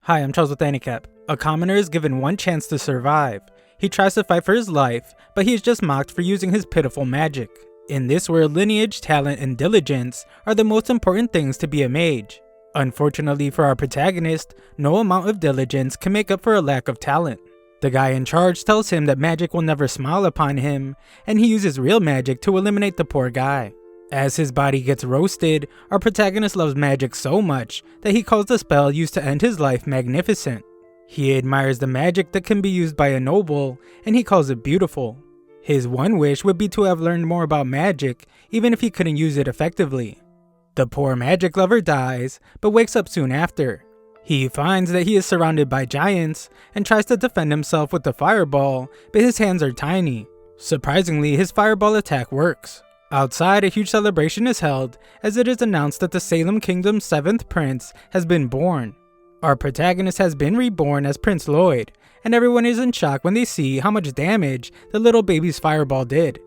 Hi, I'm Charles with AniCap. A commoner is given one chance to survive. He tries to fight for his life, but he is just mocked for using his pitiful magic. In this world, lineage, talent, and diligence are the most important things to be a mage. Unfortunately for our protagonist, no amount of diligence can make up for a lack of talent. The guy in charge tells him that magic will never smile upon him, and he uses real magic to eliminate the poor guy. As his body gets roasted, our protagonist loves magic so much that he calls the spell used to end his life magnificent. He admires the magic that can be used by a noble, and he calls it beautiful. His one wish would be to have learned more about magic, even if he couldn't use it effectively. The poor magic lover dies, but wakes up soon after. He finds that he is surrounded by giants, and tries to defend himself with the fireball, but his hands are tiny. Surprisingly, his fireball attack works. Outside, a huge celebration is held, as it is announced that the Salem Kingdom's 7th prince has been born. Our protagonist has been reborn as Prince Lloyd, and everyone is in shock when they see how much damage the little baby's fireball did.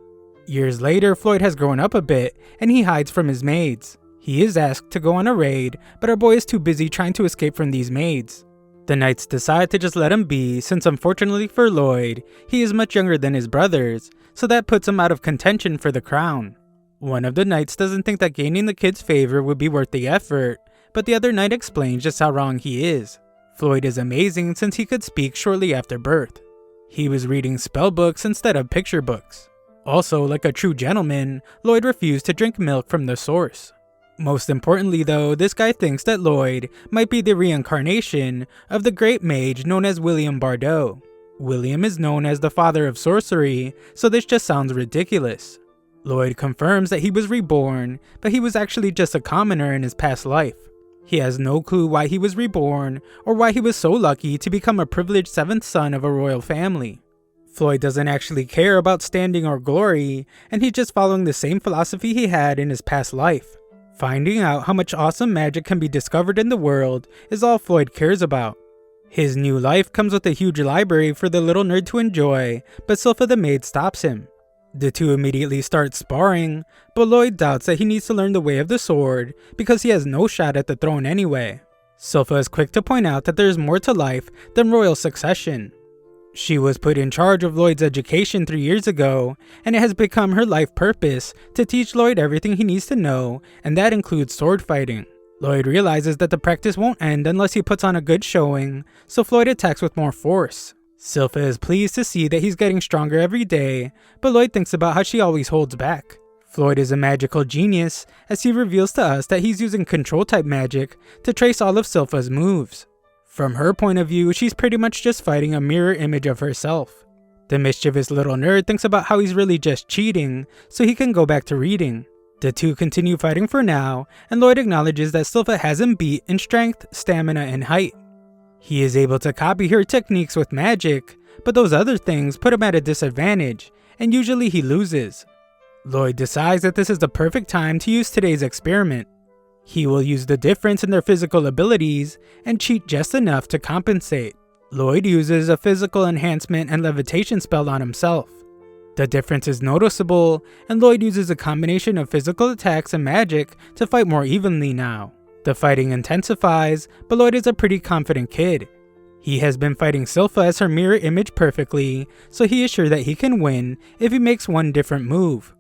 Years later, Floyd has grown up a bit, and he hides from his maids. He is asked to go on a raid, but our boy is too busy trying to escape from these maids. The knights decide to just let him be, since unfortunately for Lloyd, he is much younger than his brothers, so that puts him out of contention for the crown. One of the knights doesn't think that gaining the kid's favor would be worth the effort, but the other knight explains just how wrong he is. Floyd is amazing since he could speak shortly after birth. He was reading spell books instead of picture books. Also, like a true gentleman, Lloyd refused to drink milk from the source. Most importantly though, this guy thinks that Lloyd might be the reincarnation of the great mage known as William Bardot. William is known as the father of sorcery, so this just sounds ridiculous. Lloyd confirms that he was reborn, but he was actually just a commoner in his past life. He has no clue why he was reborn, or why he was so lucky to become a privileged 7th son of a royal family. Floyd doesn't actually care about standing or glory, and he's just following the same philosophy he had in his past life. Finding out how much awesome magic can be discovered in the world is all Floyd cares about. His new life comes with a huge library for the little nerd to enjoy, but Sylpha the maid stops him. The two immediately start sparring, but Lloyd doubts that he needs to learn the way of the sword because he has no shot at the throne anyway. Sylpha is quick to point out that there is more to life than royal succession. She was put in charge of Lloyd's education 3 years ago, and it has become her life purpose to teach Lloyd everything he needs to know, and that includes sword fighting. Lloyd realizes that the practice won't end unless he puts on a good showing, so Floyd attacks with more force. Sylpha is pleased to see that he's getting stronger every day, but Lloyd thinks about how she always holds back. Floyd is a magical genius, as he reveals to us that he's using control type magic to trace all of Sylpha's moves. From her point of view, she's pretty much just fighting a mirror image of herself. The mischievous little nerd thinks about how he's really just cheating, so he can go back to reading. The two continue fighting for now, and Lloyd acknowledges that Sylpha has him beat in strength, stamina, and height. He is able to copy her techniques with magic, but those other things put him at a disadvantage, and usually he loses. Lloyd decides that this is the perfect time to use today's experiment. He will use the difference in their physical abilities and cheat just enough to compensate. Lloyd uses a physical enhancement and levitation spell on himself. The difference is noticeable, and Lloyd uses a combination of physical attacks and magic to fight more evenly now. The fighting intensifies, but Lloyd is a pretty confident kid. He has been fighting Sylpha as her mirror image perfectly, so he is sure that he can win if he makes one different move.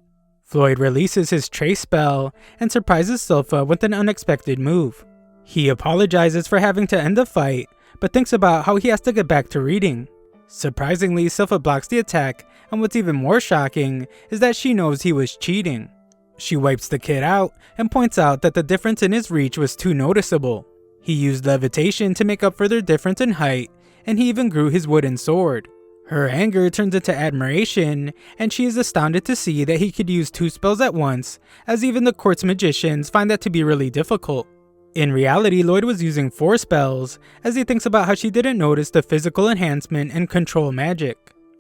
Floyd releases his trace spell and surprises Sylpha with an unexpected move. He apologizes for having to end the fight, but thinks about how he has to get back to reading. Surprisingly, Sylpha blocks the attack, and what's even more shocking is that she knows he was cheating. She wipes the kid out and points out that the difference in his reach was too noticeable. He used levitation to make up for their difference in height, and he even grew his wooden sword. Her anger turns into admiration, and she is astounded to see that he could use 2 spells at once, as even the court's magicians find that to be really difficult. In reality, Lloyd was using 4 spells, as he thinks about how she didn't notice the physical enhancement and control magic.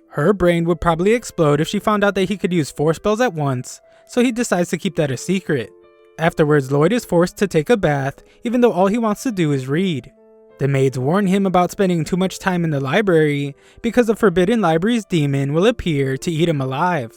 Her brain would probably explode if she found out that he could use 4 spells at once, so he decides to keep that a secret. Afterwards, Lloyd is forced to take a bath, even though all he wants to do is read. The maids warn him about spending too much time in the library because the Forbidden Library's demon will appear to eat him alive.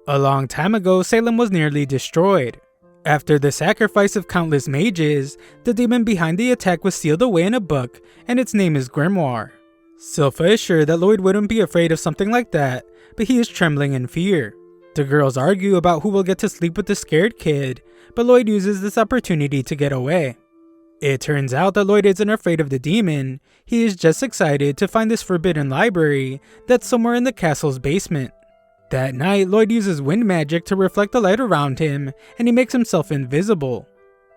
A long time ago, Salem was nearly destroyed. After the sacrifice of countless mages, the demon behind the attack was sealed away in a book, and its name is Grimoire. Sylpha is sure that Lloyd wouldn't be afraid of something like that, but he is trembling in fear. The girls argue about who will get to sleep with the scared kid, but Lloyd uses this opportunity to get away. It turns out that Lloyd isn't afraid of the demon, he is just excited to find this forbidden library that's somewhere in the castle's basement. That night, Lloyd uses wind magic to reflect the light around him, and he makes himself invisible.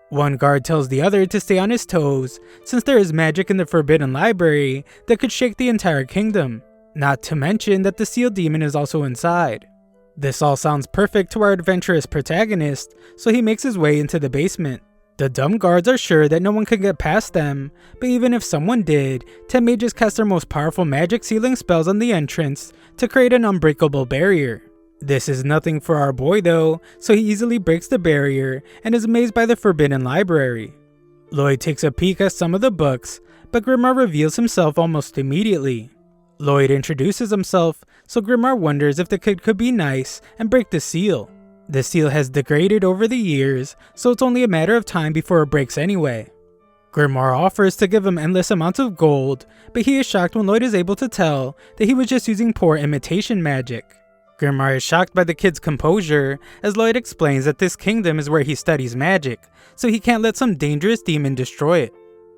One guard tells the other to stay on his toes, since there is magic in the forbidden library that could shake the entire kingdom, not to mention that the sealed demon is also inside. This all sounds perfect to our adventurous protagonist, so he makes his way into the basement. The dumb guards are sure that no one can get past them, but even if someone did, 10 mages cast their most powerful magic sealing spells on the entrance to create an unbreakable barrier. This is nothing for our boy though, so he easily breaks the barrier and is amazed by the forbidden library. Lloyd takes a peek at some of the books, but Grimoire reveals himself almost immediately. Lloyd introduces himself, so Grimoire wonders if the kid could be nice and break the seal. The seal has degraded over the years, so it's only a matter of time before it breaks anyway. Grimoire offers to give him endless amounts of gold, but he is shocked when Lloyd is able to tell that he was just using poor imitation magic. Grimoire is shocked by the kid's composure, as Lloyd explains that this kingdom is where he studies magic, so he can't let some dangerous demon destroy it.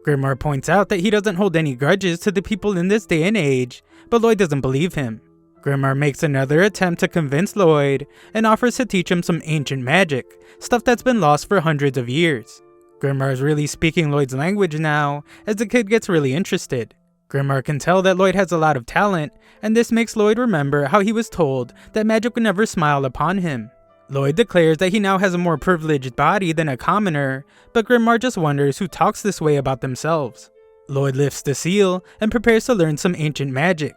Grimoire points out that he doesn't hold any grudges to the people in this day and age, but Lloyd doesn't believe him. Grimoire makes another attempt to convince Lloyd and offers to teach him some ancient magic, stuff that's been lost for hundreds of years. Grimoire is really speaking Lloyd's language now, as the kid gets really interested. Grimoire can tell that Lloyd has a lot of talent, and this makes Lloyd remember how he was told that magic would never smile upon him. Lloyd declares that he now has a more privileged body than a commoner, but Grimoire just wonders who talks this way about themselves. Lloyd lifts the seal and prepares to learn some ancient magic.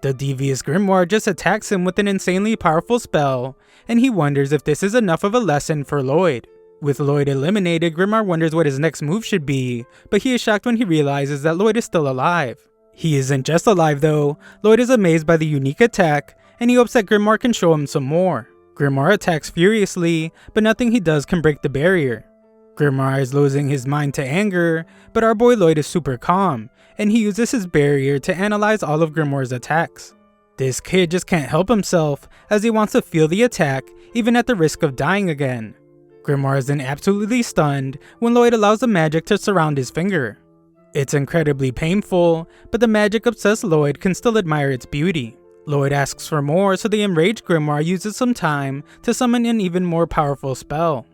The devious Grimoire just attacks him with an insanely powerful spell, and he wonders if this is enough of a lesson for Lloyd. With Lloyd eliminated, Grimoire wonders what his next move should be, but he is shocked when he realizes that Lloyd is still alive. He isn't just alive though. Lloyd is amazed by the unique attack, and he hopes that Grimoire can show him some more. Grimoire attacks furiously, but nothing he does can break the barrier. Grimoire is losing his mind to anger, but our boy Lloyd is super calm, and he uses his barrier to analyze all of Grimoire's attacks. This kid just can't help himself, as he wants to feel the attack, even at the risk of dying again. Grimoire is then absolutely stunned when Lloyd allows the magic to surround his finger. It's incredibly painful, but the magic-obsessed Lloyd can still admire its beauty. Lloyd asks for more, so the enraged Grimoire uses some time to summon an even more powerful spell.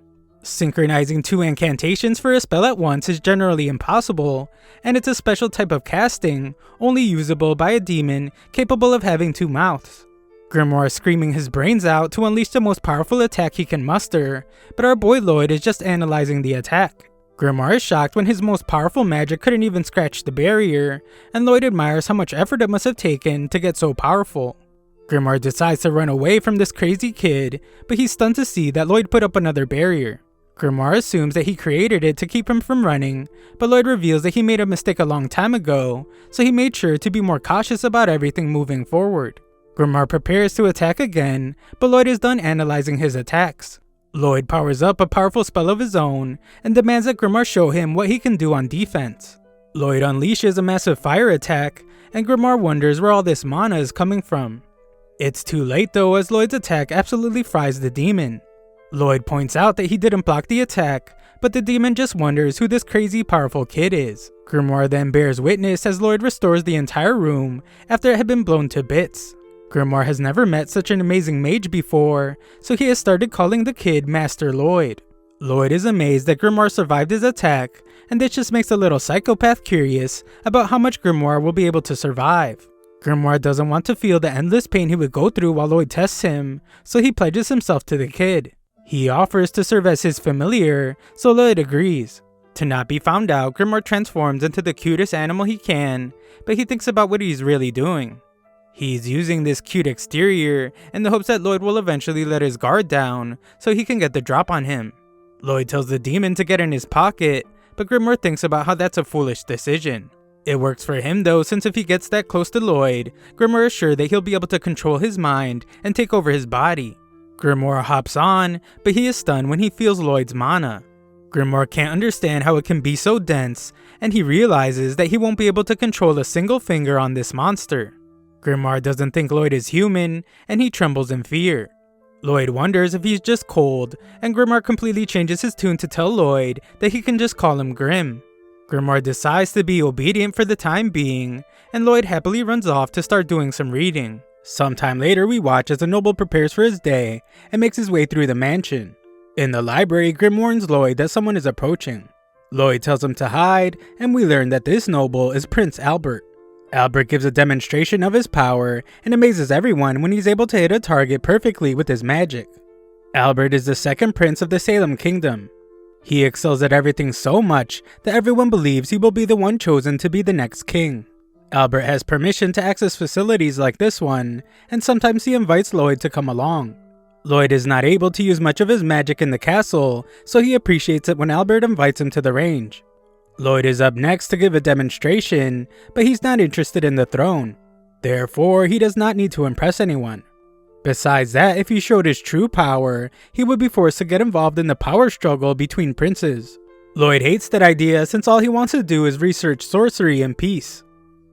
Synchronizing 2 incantations for a spell at once is generally impossible, and it's a special type of casting, only usable by a demon capable of having 2 mouths. Grimoire is screaming his brains out to unleash the most powerful attack he can muster, but our boy Lloyd is just analyzing the attack. Grimoire is shocked when his most powerful magic couldn't even scratch the barrier, and Lloyd admires how much effort it must have taken to get so powerful. Grimoire decides to run away from this crazy kid, but he's stunned to see that Lloyd put up another barrier. Grimoire assumes that he created it to keep him from running, but Lloyd reveals that he made a mistake a long time ago, so he made sure to be more cautious about everything moving forward. Grimoire prepares to attack again, but Lloyd is done analyzing his attacks. Lloyd powers up a powerful spell of his own, and demands that Grimoire show him what he can do on defense. Lloyd unleashes a massive fire attack, and Grimoire wonders where all this mana is coming from. It's too late though, as Lloyd's attack absolutely fries the demon. Lloyd points out that he didn't block the attack, but the demon just wonders who this crazy powerful kid is. Grimoire then bears witness as Lloyd restores the entire room after it had been blown to bits. Grimoire has never met such an amazing mage before, so he has started calling the kid Master Lloyd. Lloyd is amazed that Grimoire survived his attack, and this just makes a little psychopath curious about how much Grimoire will be able to survive. Grimoire doesn't want to feel the endless pain he would go through while Lloyd tests him, so he pledges himself to the kid. He offers to serve as his familiar, so Lloyd agrees. To not be found out, Grimoire transforms into the cutest animal he can, but he thinks about what he's really doing. He's using this cute exterior in the hopes that Lloyd will eventually let his guard down so he can get the drop on him. Lloyd tells the demon to get in his pocket, but Grimoire thinks about how that's a foolish decision. It works for him though, since if he gets that close to Lloyd, Grimoire is sure that he'll be able to control his mind and take over his body. Grimoire hops on, but he is stunned when he feels Lloyd's mana. Grimoire can't understand how it can be so dense, and he realizes that he won't be able to control a single finger on this monster. Grimoire doesn't think Lloyd is human, and he trembles in fear. Lloyd wonders if he's just cold, and Grimoire completely changes his tune to tell Lloyd that he can just call him Grim. Grimoire decides to be obedient for the time being, and Lloyd happily runs off to start doing some reading. Sometime later, we watch as the noble prepares for his day and makes his way through the mansion. In the library, Grim warns Lloyd that someone is approaching. Lloyd tells him to hide, and we learn that this noble is Prince Albert. Albert gives a demonstration of his power and amazes everyone when he's able to hit a target perfectly with his magic. Albert is the second prince of the Salem Kingdom. He excels at everything so much that everyone believes he will be the one chosen to be the next king. Albert has permission to access facilities like this one, and sometimes he invites Lloyd to come along. Lloyd is not able to use much of his magic in the castle, so he appreciates it when Albert invites him to the range. Lloyd is up next to give a demonstration, but he's not interested in the throne. Therefore, he does not need to impress anyone. Besides that, if he showed his true power, he would be forced to get involved in the power struggle between princes. Lloyd hates that idea since all he wants to do is research sorcery and peace.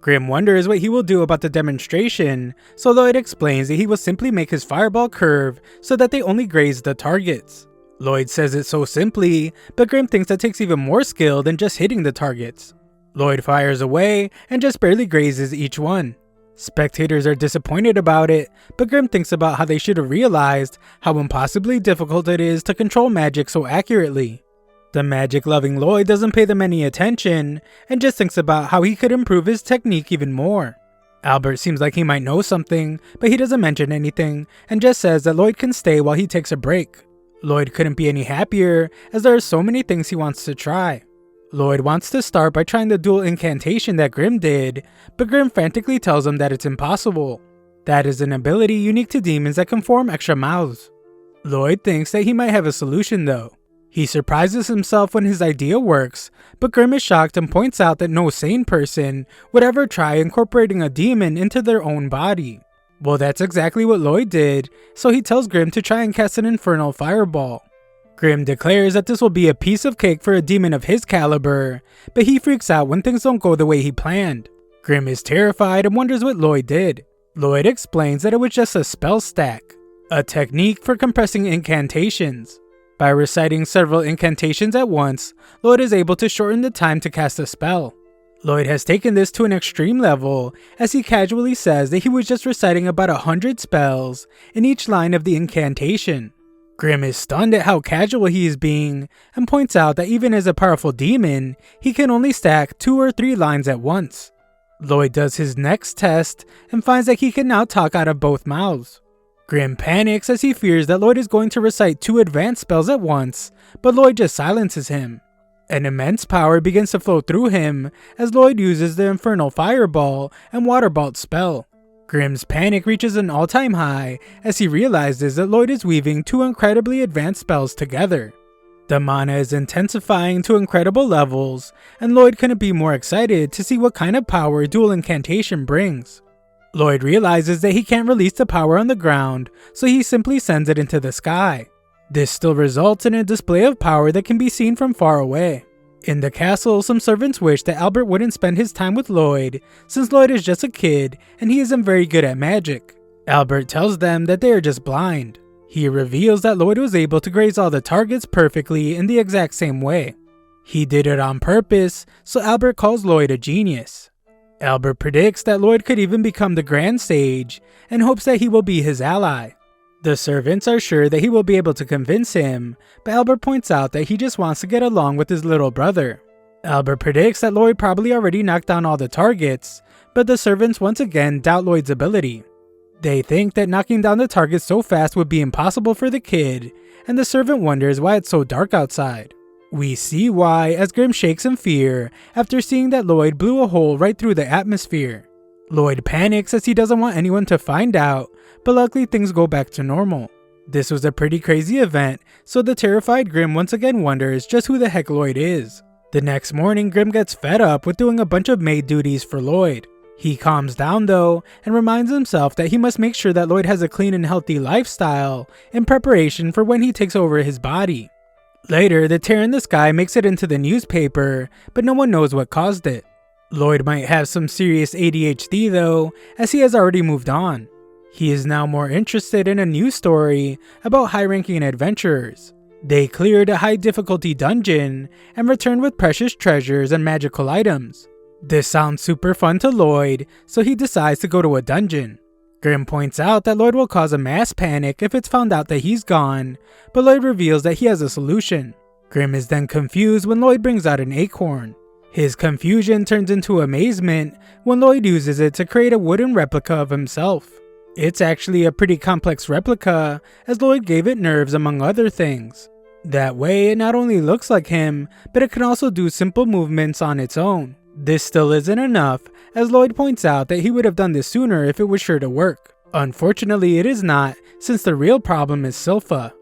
Grim wonders what he will do about the demonstration, so Lloyd explains that he will simply make his fireball curve so that they only graze the targets. Lloyd says it so simply, but Grim thinks that takes even more skill than just hitting the targets. Lloyd fires away and just barely grazes each one. Spectators are disappointed about it, but Grim thinks about how they should have realized how impossibly difficult it is to control magic so accurately. The magic-loving Lloyd doesn't pay them any attention, and just thinks about how he could improve his technique even more. Albert seems like he might know something, but he doesn't mention anything, and just says that Lloyd can stay while he takes a break. Lloyd couldn't be any happier, as there are so many things he wants to try. Lloyd wants to start by trying the dual incantation that Grim did, but Grim frantically tells him that it's impossible. That is an ability unique to demons that can form extra mouths. Lloyd thinks that he might have a solution though. He surprises himself when his idea works, but Grim is shocked and points out that no sane person would ever try incorporating a demon into their own body. Well, that's exactly what Lloyd did, so he tells Grim to try and cast an infernal fireball. Grim declares that this will be a piece of cake for a demon of his caliber, but he freaks out when things don't go the way he planned. Grim is terrified and wonders what Lloyd did. Lloyd explains that it was just a spell stack, a technique for compressing incantations. By reciting several incantations at once, Lloyd is able to shorten the time to cast a spell. Lloyd has taken this to an extreme level, as he casually says that he was just reciting about 100 spells in each line of the incantation. Grim is stunned at how casual he is being, and points out that even as a powerful demon, he can only stack 2 or 3 lines at once. Lloyd does his next test, and finds that he can now talk out of both mouths. Grim panics as he fears that Lloyd is going to recite 2 advanced spells at once, but Lloyd just silences him. An immense power begins to flow through him as Lloyd uses the Infernal Fireball and Waterbolt spell. Grim's panic reaches an all-time high as he realizes that Lloyd is weaving 2 incredibly advanced spells together. The mana is intensifying to incredible levels, and Lloyd couldn't be more excited to see what kind of power dual incantation brings. Lloyd realizes that he can't release the power on the ground, so he simply sends it into the sky. This still results in a display of power that can be seen from far away. In the castle, some servants wish that Albert wouldn't spend his time with Lloyd, since Lloyd is just a kid and he isn't very good at magic. Albert tells them that they are just blind. He reveals that Lloyd was able to graze all the targets perfectly in the exact same way. He did it on purpose, so Albert calls Lloyd a genius. Albert predicts that Lloyd could even become the Grand Sage, and hopes that he will be his ally. The servants are sure that he will be able to convince him, but Albert points out that he just wants to get along with his little brother. Albert predicts that Lloyd probably already knocked down all the targets, but the servants once again doubt Lloyd's ability. They think that knocking down the targets so fast would be impossible for the kid, and the servant wonders why it's so dark outside. We see why as Grim shakes in fear after seeing that Lloyd blew a hole right through the atmosphere. Lloyd panics as he doesn't want anyone to find out, but luckily things go back to normal. This was a pretty crazy event, so the terrified Grim once again wonders just who the heck Lloyd is. The next morning, Grim gets fed up with doing a bunch of maid duties for Lloyd. He calms down though, and reminds himself that he must make sure that Lloyd has a clean and healthy lifestyle in preparation for when he takes over his body. Later, the tear in the sky makes it into the newspaper, but no one knows what caused it. Lloyd might have some serious ADHD though, as he has already moved on. He is now more interested in a new story about high-ranking adventurers. They cleared a high-difficulty dungeon and returned with precious treasures and magical items. This sounds super fun to Lloyd, so he decides to go to a dungeon. Grimm points out that Lloyd will cause a mass panic if it's found out that he's gone, but Lloyd reveals that he has a solution. Grimm is then confused when Lloyd brings out an acorn. His confusion turns into amazement when Lloyd uses it to create a wooden replica of himself. It's actually a pretty complex replica, as Lloyd gave it nerves among other things. That way, it not only looks like him, but it can also do simple movements on its own. This still isn't enough, as Lloyd points out that he would have done this sooner if it was sure to work. Unfortunately, it is not, since the real problem is Silpha.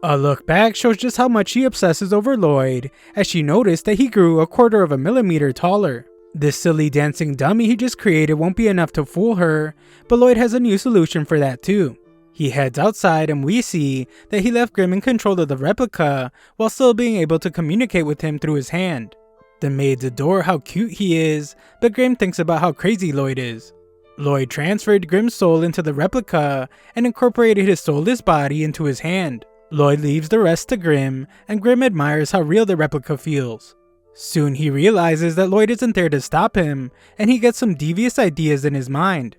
A look back shows just how much she obsesses over Lloyd, as she noticed that he grew 1/4 of a millimeter taller. This silly dancing dummy he just created won't be enough to fool her, but Lloyd has a new solution for that too. He heads outside and we see that he left Grimm in control of the replica while still being able to communicate with him through his hand. The maids adore how cute he is, but Grimm thinks about how crazy Lloyd is. Lloyd transferred Grimm's soul into the replica and incorporated his soulless body into his hand. Lloyd leaves the rest to Grimm, and Grimm admires how real the replica feels. Soon he realizes that Lloyd isn't there to stop him, and he gets some devious ideas in his mind.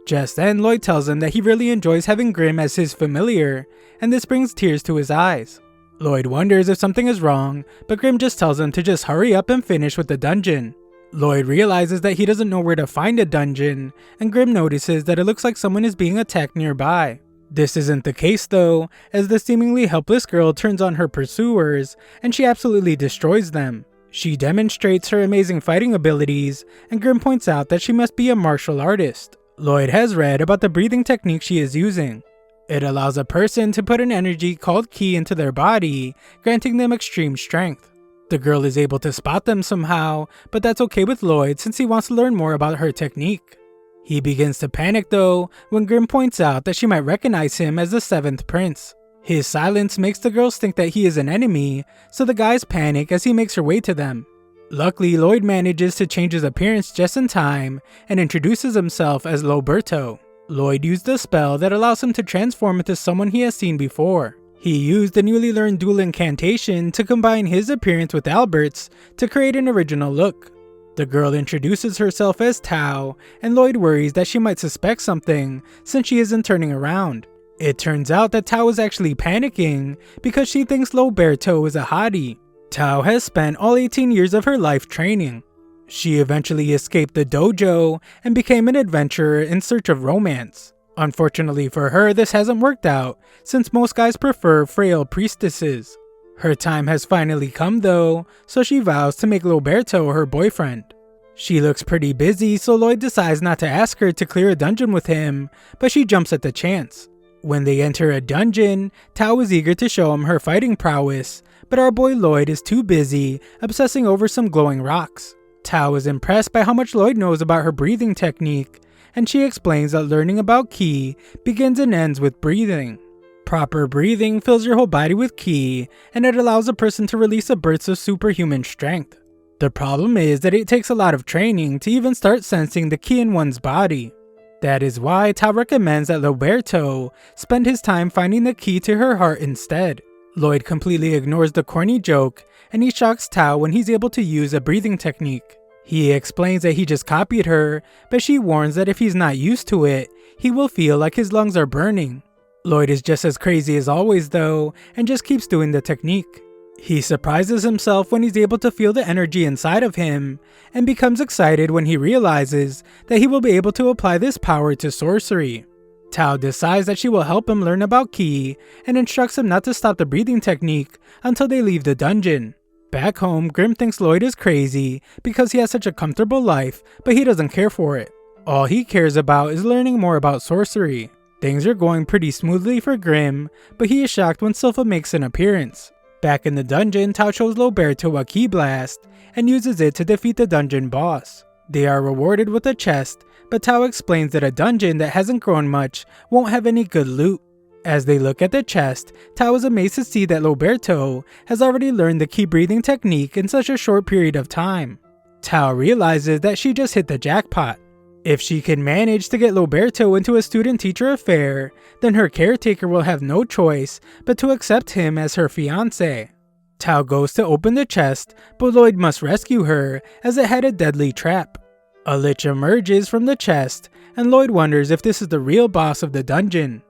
Just then, Lloyd tells him that he really enjoys having Grimm as his familiar, and this brings tears to his eyes. Lloyd wonders if something is wrong, but Grimm just tells him to just hurry up and finish with the dungeon. Lloyd realizes that he doesn't know where to find a dungeon, and Grimm notices that it looks like someone is being attacked nearby. This isn't the case though, as the seemingly helpless girl turns on her pursuers, and she absolutely destroys them. She demonstrates her amazing fighting abilities, and Grimm points out that she must be a martial artist. Lloyd has read about the breathing technique she is using. It allows a person to put an energy called ki into their body, granting them extreme strength. The girl is able to spot them somehow, but that's okay with Lloyd since he wants to learn more about her technique. He begins to panic though, when Grimm points out that she might recognize him as the 7th prince. His silence makes the girls think that he is an enemy, so the guys panic as he makes her way to them. Luckily, Lloyd manages to change his appearance just in time, and introduces himself as Loberto. Lloyd used a spell that allows him to transform into someone he has seen before. He used the newly learned dual incantation to combine his appearance with Albert's to create an original look. The girl introduces herself as Tao, and Lloyd worries that she might suspect something since she isn't turning around. It turns out that Tao is actually panicking because she thinks Loberto is a hottie. Tao has spent all 18 years of her life training. She eventually escaped the dojo and became an adventurer in search of romance. Unfortunately for her, this hasn't worked out, since most guys prefer frail priestesses. Her time has finally come though, so she vows to make Loberto her boyfriend. She looks pretty busy, so Lloyd decides not to ask her to clear a dungeon with him, but she jumps at the chance. When they enter a dungeon, Tao is eager to show him her fighting prowess, but our boy Lloyd is too busy obsessing over some glowing rocks. Tao is impressed by how much Lloyd knows about her breathing technique, and she explains that learning about ki begins and ends with breathing. Proper breathing fills your whole body with ki, and it allows a person to release a burst of superhuman strength. The problem is that it takes a lot of training to even start sensing the ki in one's body. That is why Tao recommends that Loberto spend his time finding the ki to her heart instead. Lloyd completely ignores the corny joke, and he shocks Tao when he's able to use a breathing technique. He explains that he just copied her, but she warns that if he's not used to it, he will feel like his lungs are burning. Lloyd is just as crazy as always though, and just keeps doing the technique. He surprises himself when he's able to feel the energy inside of him, and becomes excited when he realizes that he will be able to apply this power to sorcery. Tao decides that she will help him learn about ki, and instructs him not to stop the breathing technique until they leave the dungeon. Back home, Grimm thinks Lloyd is crazy because he has such a comfortable life, but he doesn't care for it. All he cares about is learning more about sorcery. Things are going pretty smoothly for Grimm, but he is shocked when Silpha makes an appearance. Back in the dungeon, Tao shows Loberto a ki blast, and uses it to defeat the dungeon boss. They are rewarded with a chest, but Tao explains that a dungeon that hasn't grown much won't have any good loot. As they look at the chest, Tao is amazed to see that Roberto has already learned the key breathing technique in such a short period of time. Tao realizes that she just hit the jackpot. If she can manage to get Roberto into a student-teacher affair, then her caretaker will have no choice but to accept him as her fiancé. Tao goes to open the chest, but Lloyd must rescue her as it had a deadly trap. A lich emerges from the chest, and Lloyd wonders if this is the real boss of the dungeon.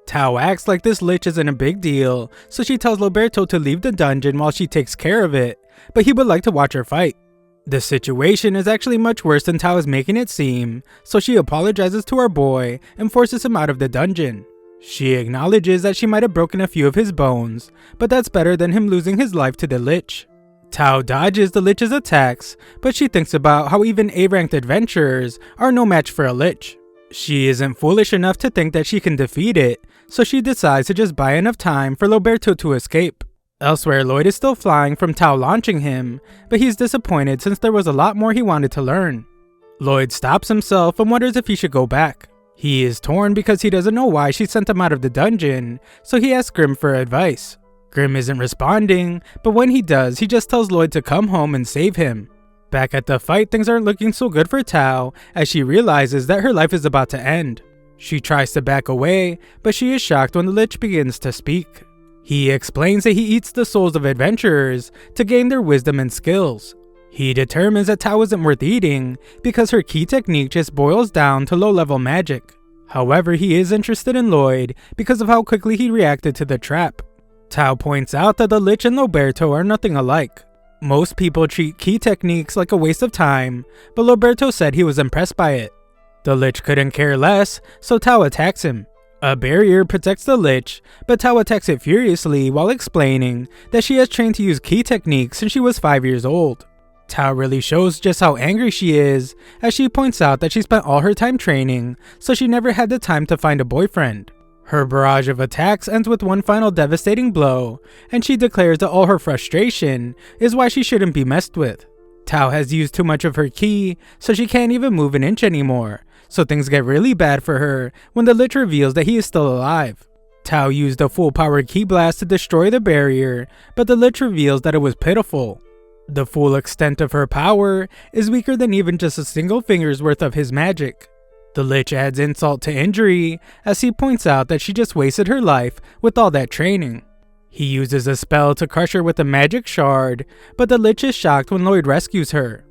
Tao acts like this lich isn't a big deal, so she tells Roberto to leave the dungeon while she takes care of it, but he would like to watch her fight. The situation is actually much worse than Tao is making it seem, so she apologizes to our boy and forces him out of the dungeon. She acknowledges that she might have broken a few of his bones, but that's better than him losing his life to the lich. Tao dodges the lich's attacks, but she thinks about how even A-ranked adventurers are no match for a lich. She isn't foolish enough to think that she can defeat it, so she decides to just buy enough time for Roberto to escape. Elsewhere, Lloyd is still flying from Tao launching him, but he's disappointed since there was a lot more he wanted to learn. Lloyd stops himself and wonders if he should go back. He is torn because he doesn't know why she sent him out of the dungeon, so he asks Grim for advice. Grim isn't responding, but when he does, he just tells Lloyd to come home and save him. Back at the fight, things aren't looking so good for Tao as she realizes that her life is about to end. She tries to back away, but she is shocked when the lich begins to speak. He explains that he eats the souls of adventurers to gain their wisdom and skills. He determines that Tao isn't worth eating because her key technique just boils down to low-level magic. However, he is interested in Lloyd because of how quickly he reacted to the trap. Tao points out that the lich and Roberto are nothing alike. Most people treat key techniques like a waste of time, but Roberto said he was impressed by it. The lich couldn't care less, so Tao attacks him. A barrier protects the lich, but Tao attacks it furiously while explaining that she has trained to use key techniques since she was 5 years old. Tao really shows just how angry she is, as she points out that she spent all her time training, so she never had the time to find a boyfriend. Her barrage of attacks ends with one final devastating blow, and she declares that all her frustration is why she shouldn't be messed with. Tao has used too much of her ki, so she can't even move an inch anymore, so things get really bad for her when the lich reveals that he is still alive. Tao used a full-power ki blast to destroy the barrier, but the lich reveals that it was pitiful. The full extent of her power is weaker than even just a single finger's worth of his magic. The lich adds insult to injury as he points out that she just wasted her life with all that training. He uses a spell to crush her with a magic shard, but the lich is shocked when Lloyd rescues her.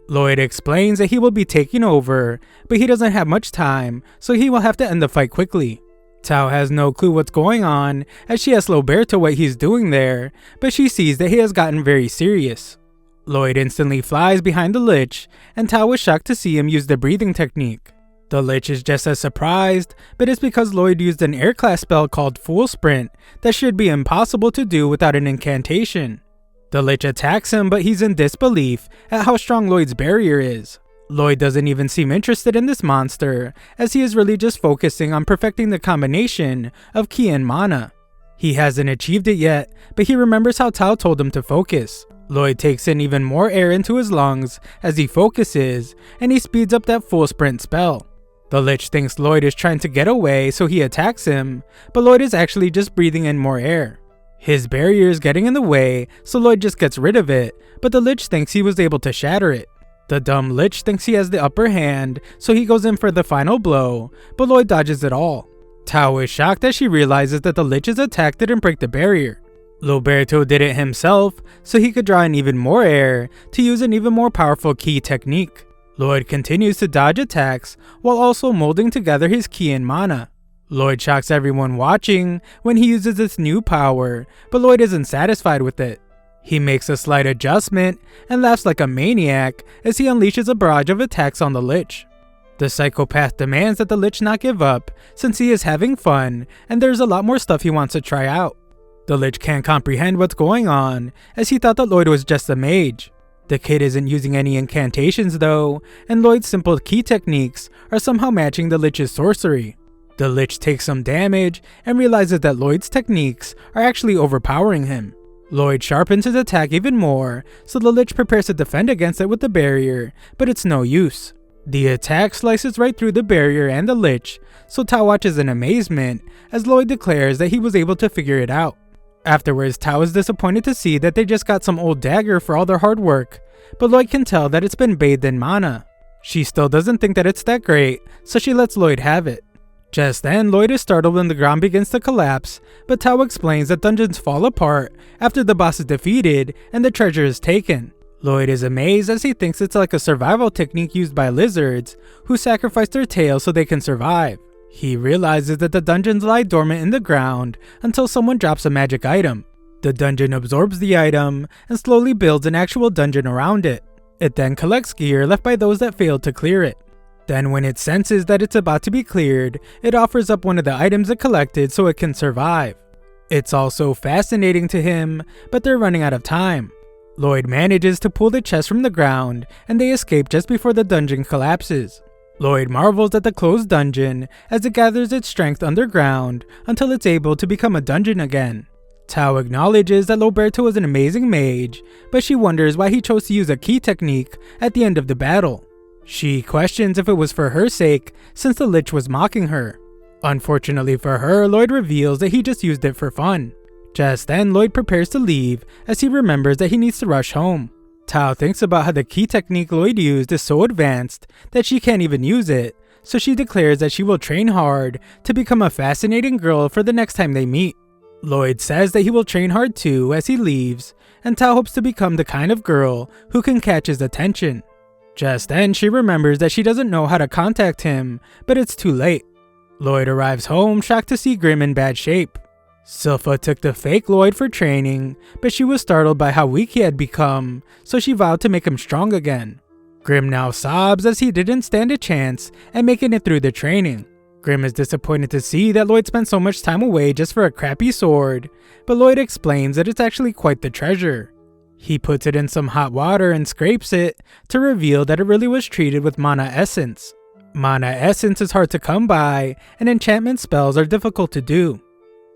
Lloyd explains that he will be taking over, but he doesn't have much time, so he will have to end the fight quickly. Tao has no clue what's going on as she asks Roberto what he's doing there, but she sees that he has gotten very serious. Lloyd instantly flies behind the lich, and Tao is shocked to see him use the breathing technique. The lich is just as surprised, but it's because Lloyd used an air class spell called Full Sprint that should be impossible to do without an incantation. The lich attacks him, but he's in disbelief at how strong Lloyd's barrier is. Lloyd doesn't even seem interested in this monster, as he is really just focusing on perfecting the combination of ki and mana. He hasn't achieved it yet, but he remembers how Tao told him to focus. Lloyd takes in even more air into his lungs as he focuses, and he speeds up that full sprint spell. The lich thinks Lloyd is trying to get away, so he attacks him, but Lloyd is actually just breathing in more air. His barrier is getting in the way, so Lloyd just gets rid of it, but the lich thinks he was able to shatter it. The dumb lich thinks he has the upper hand, so he goes in for the final blow, but Lloyd dodges it all. Tao is shocked as she realizes that the lich's attack didn't break the barrier. Roberto did it himself, so he could draw in even more air to use an even more powerful ki technique. Lloyd continues to dodge attacks while also molding together his ki and mana. Lloyd shocks everyone watching when he uses this new power, but Lloyd isn't satisfied with it. He makes a slight adjustment and laughs like a maniac as he unleashes a barrage of attacks on the lich. The psychopath demands that the lich not give up since he is having fun and there's a lot more stuff he wants to try out. The lich can't comprehend what's going on as he thought that Lloyd was just a mage. The kid isn't using any incantations though, and Lloyd's simple ki techniques are somehow matching the lich's sorcery. The lich takes some damage and realizes that Lloyd's techniques are actually overpowering him. Lloyd sharpens his attack even more, so the lich prepares to defend against it with the barrier, but it's no use. The attack slices right through the barrier and the lich, so Tao watches in amazement as Lloyd declares that he was able to figure it out. Afterwards, Tao is disappointed to see that they just got some old dagger for all their hard work, but Lloyd can tell that it's been bathed in mana. She still doesn't think that it's that great, so she lets Lloyd have it. Just then, Lloyd is startled when the ground begins to collapse, but Tao explains that dungeons fall apart after the boss is defeated and the treasure is taken. Lloyd is amazed as he thinks it's like a survival technique used by lizards who sacrifice their tails so they can survive. He realizes that the dungeons lie dormant in the ground until someone drops a magic item. The dungeon absorbs the item and slowly builds an actual dungeon around it. It then collects gear left by those that failed to clear it. Then when it senses that it's about to be cleared, it offers up one of the items it collected so it can survive. It's all so fascinating to him, but they're running out of time. Lloyd manages to pull the chest from the ground, and they escape just before the dungeon collapses. Lloyd marvels at the closed dungeon as it gathers its strength underground until it's able to become a dungeon again. Tao acknowledges that Loberto is an amazing mage, but she wonders why he chose to use a key technique at the end of the battle. She questions if it was for her sake, since the lich was mocking her. Unfortunately for her, Lloyd reveals that he just used it for fun. Just then, Lloyd prepares to leave as he remembers that he needs to rush home. Tao thinks about how the key technique Lloyd used is so advanced that she can't even use it, so she declares that she will train hard to become a fascinating girl for the next time they meet. Lloyd says that he will train hard too as he leaves, and Tao hopes to become the kind of girl who can catch his attention. Just then, she remembers that she doesn't know how to contact him, but it's too late. Lloyd arrives home shocked to see Grim in bad shape. Silpha took the fake Lloyd for training, but she was startled by how weak he had become, so she vowed to make him strong again. Grim now sobs as he didn't stand a chance at making it through the training. Grim is disappointed to see that Lloyd spent so much time away just for a crappy sword, but Lloyd explains that it's actually quite the treasure. He puts it in some hot water and scrapes it to reveal that it really was treated with mana essence. Mana essence is hard to come by, and enchantment spells are difficult to do.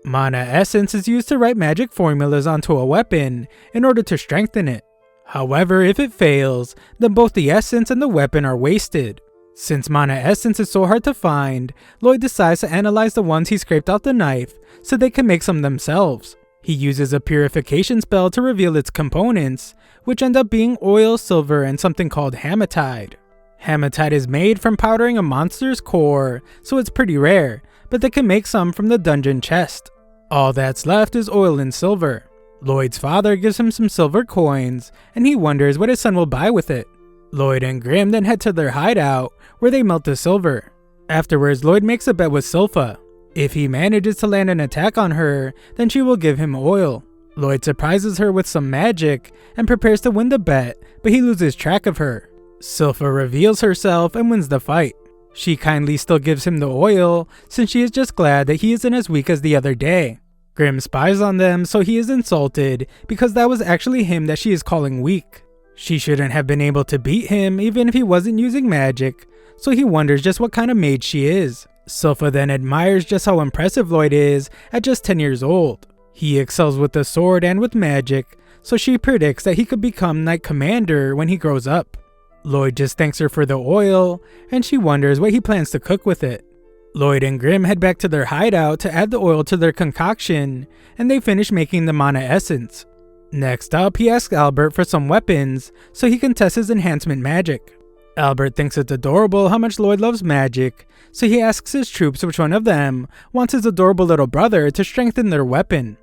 Mana essence is used to write magic formulas onto a weapon in order to strengthen it. However, if it fails, then both the essence and the weapon are wasted. Since mana essence is so hard to find, Lloyd decides to analyze the ones he scraped out the knife so they can make some themselves. He uses a purification spell to reveal its components, which end up being oil, silver, and something called hematite. Hematite is made from powdering a monster's core, so it's pretty rare, but they can make some from the dungeon chest. All that's left is oil and silver. Lloyd's father gives him some silver coins, and he wonders what his son will buy with it. Lloyd and Grim then head to their hideout, where they melt the silver. Afterwards, Lloyd makes a bet with Silpha. If he manages to land an attack on her, then she will give him oil. Lloyd surprises her with some magic, and prepares to win the bet, but he loses track of her. Silpha reveals herself and wins the fight. She kindly still gives him the oil, since she is just glad that he isn't as weak as the other day. Grim spies on them, so he is insulted because that was actually him that she is calling weak. She shouldn't have been able to beat him even if he wasn't using magic, so he wonders just what kind of mage she is. Silpha then admires just how impressive Lloyd is at just 10 years old. He excels with the sword and with magic, so she predicts that he could become Knight Commander when he grows up. Lloyd just thanks her for the oil, and she wonders what he plans to cook with it. Lloyd and Grim head back to their hideout to add the oil to their concoction, and they finish making the mana essence. Next up, he asks Albert for some weapons so he can test his enhancement magic. Albert thinks it's adorable how much Lloyd loves magic, so he asks his troops which one of them wants his adorable little brother to strengthen their weapon.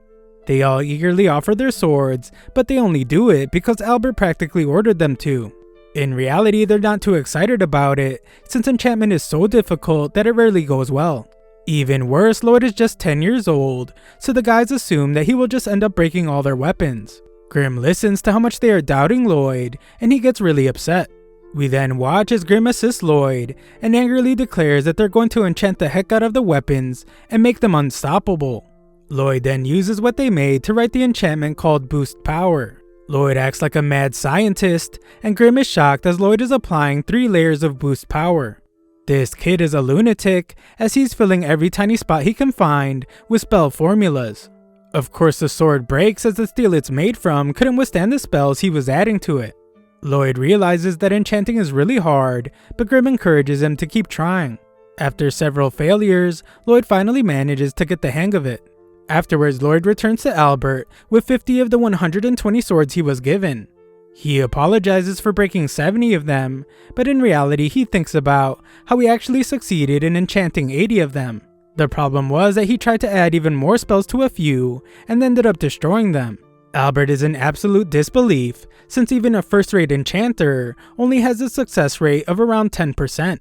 They all eagerly offer their swords, but they only do it because Albert practically ordered them to. In reality, they're not too excited about it, since enchantment is so difficult that it rarely goes well. Even worse, Lloyd is just 10 years old, so the guys assume that he will just end up breaking all their weapons. Grim listens to how much they are doubting Lloyd, and he gets really upset. We then watch as Grim assists Lloyd, and angrily declares that they're going to enchant the heck out of the weapons and make them unstoppable. Lloyd then uses what they made to write the enchantment called Boost Power. Lloyd acts like a mad scientist, and Grim is shocked as Lloyd is applying 3 layers of boost power. This kid is a lunatic, as he's filling every tiny spot he can find with spell formulas. Of course, the sword breaks as the steel it's made from couldn't withstand the spells he was adding to it. Lloyd realizes that enchanting is really hard, but Grimm encourages him to keep trying. After several failures, Lloyd finally manages to get the hang of it. Afterwards, Lloyd returns to Albert with 50 of the 120 swords he was given. He apologizes for breaking 70 of them, but in reality he thinks about how he actually succeeded in enchanting 80 of them. The problem was that he tried to add even more spells to a few and ended up destroying them. Albert is in absolute disbelief, since even a first-rate enchanter only has a success rate of around 10%.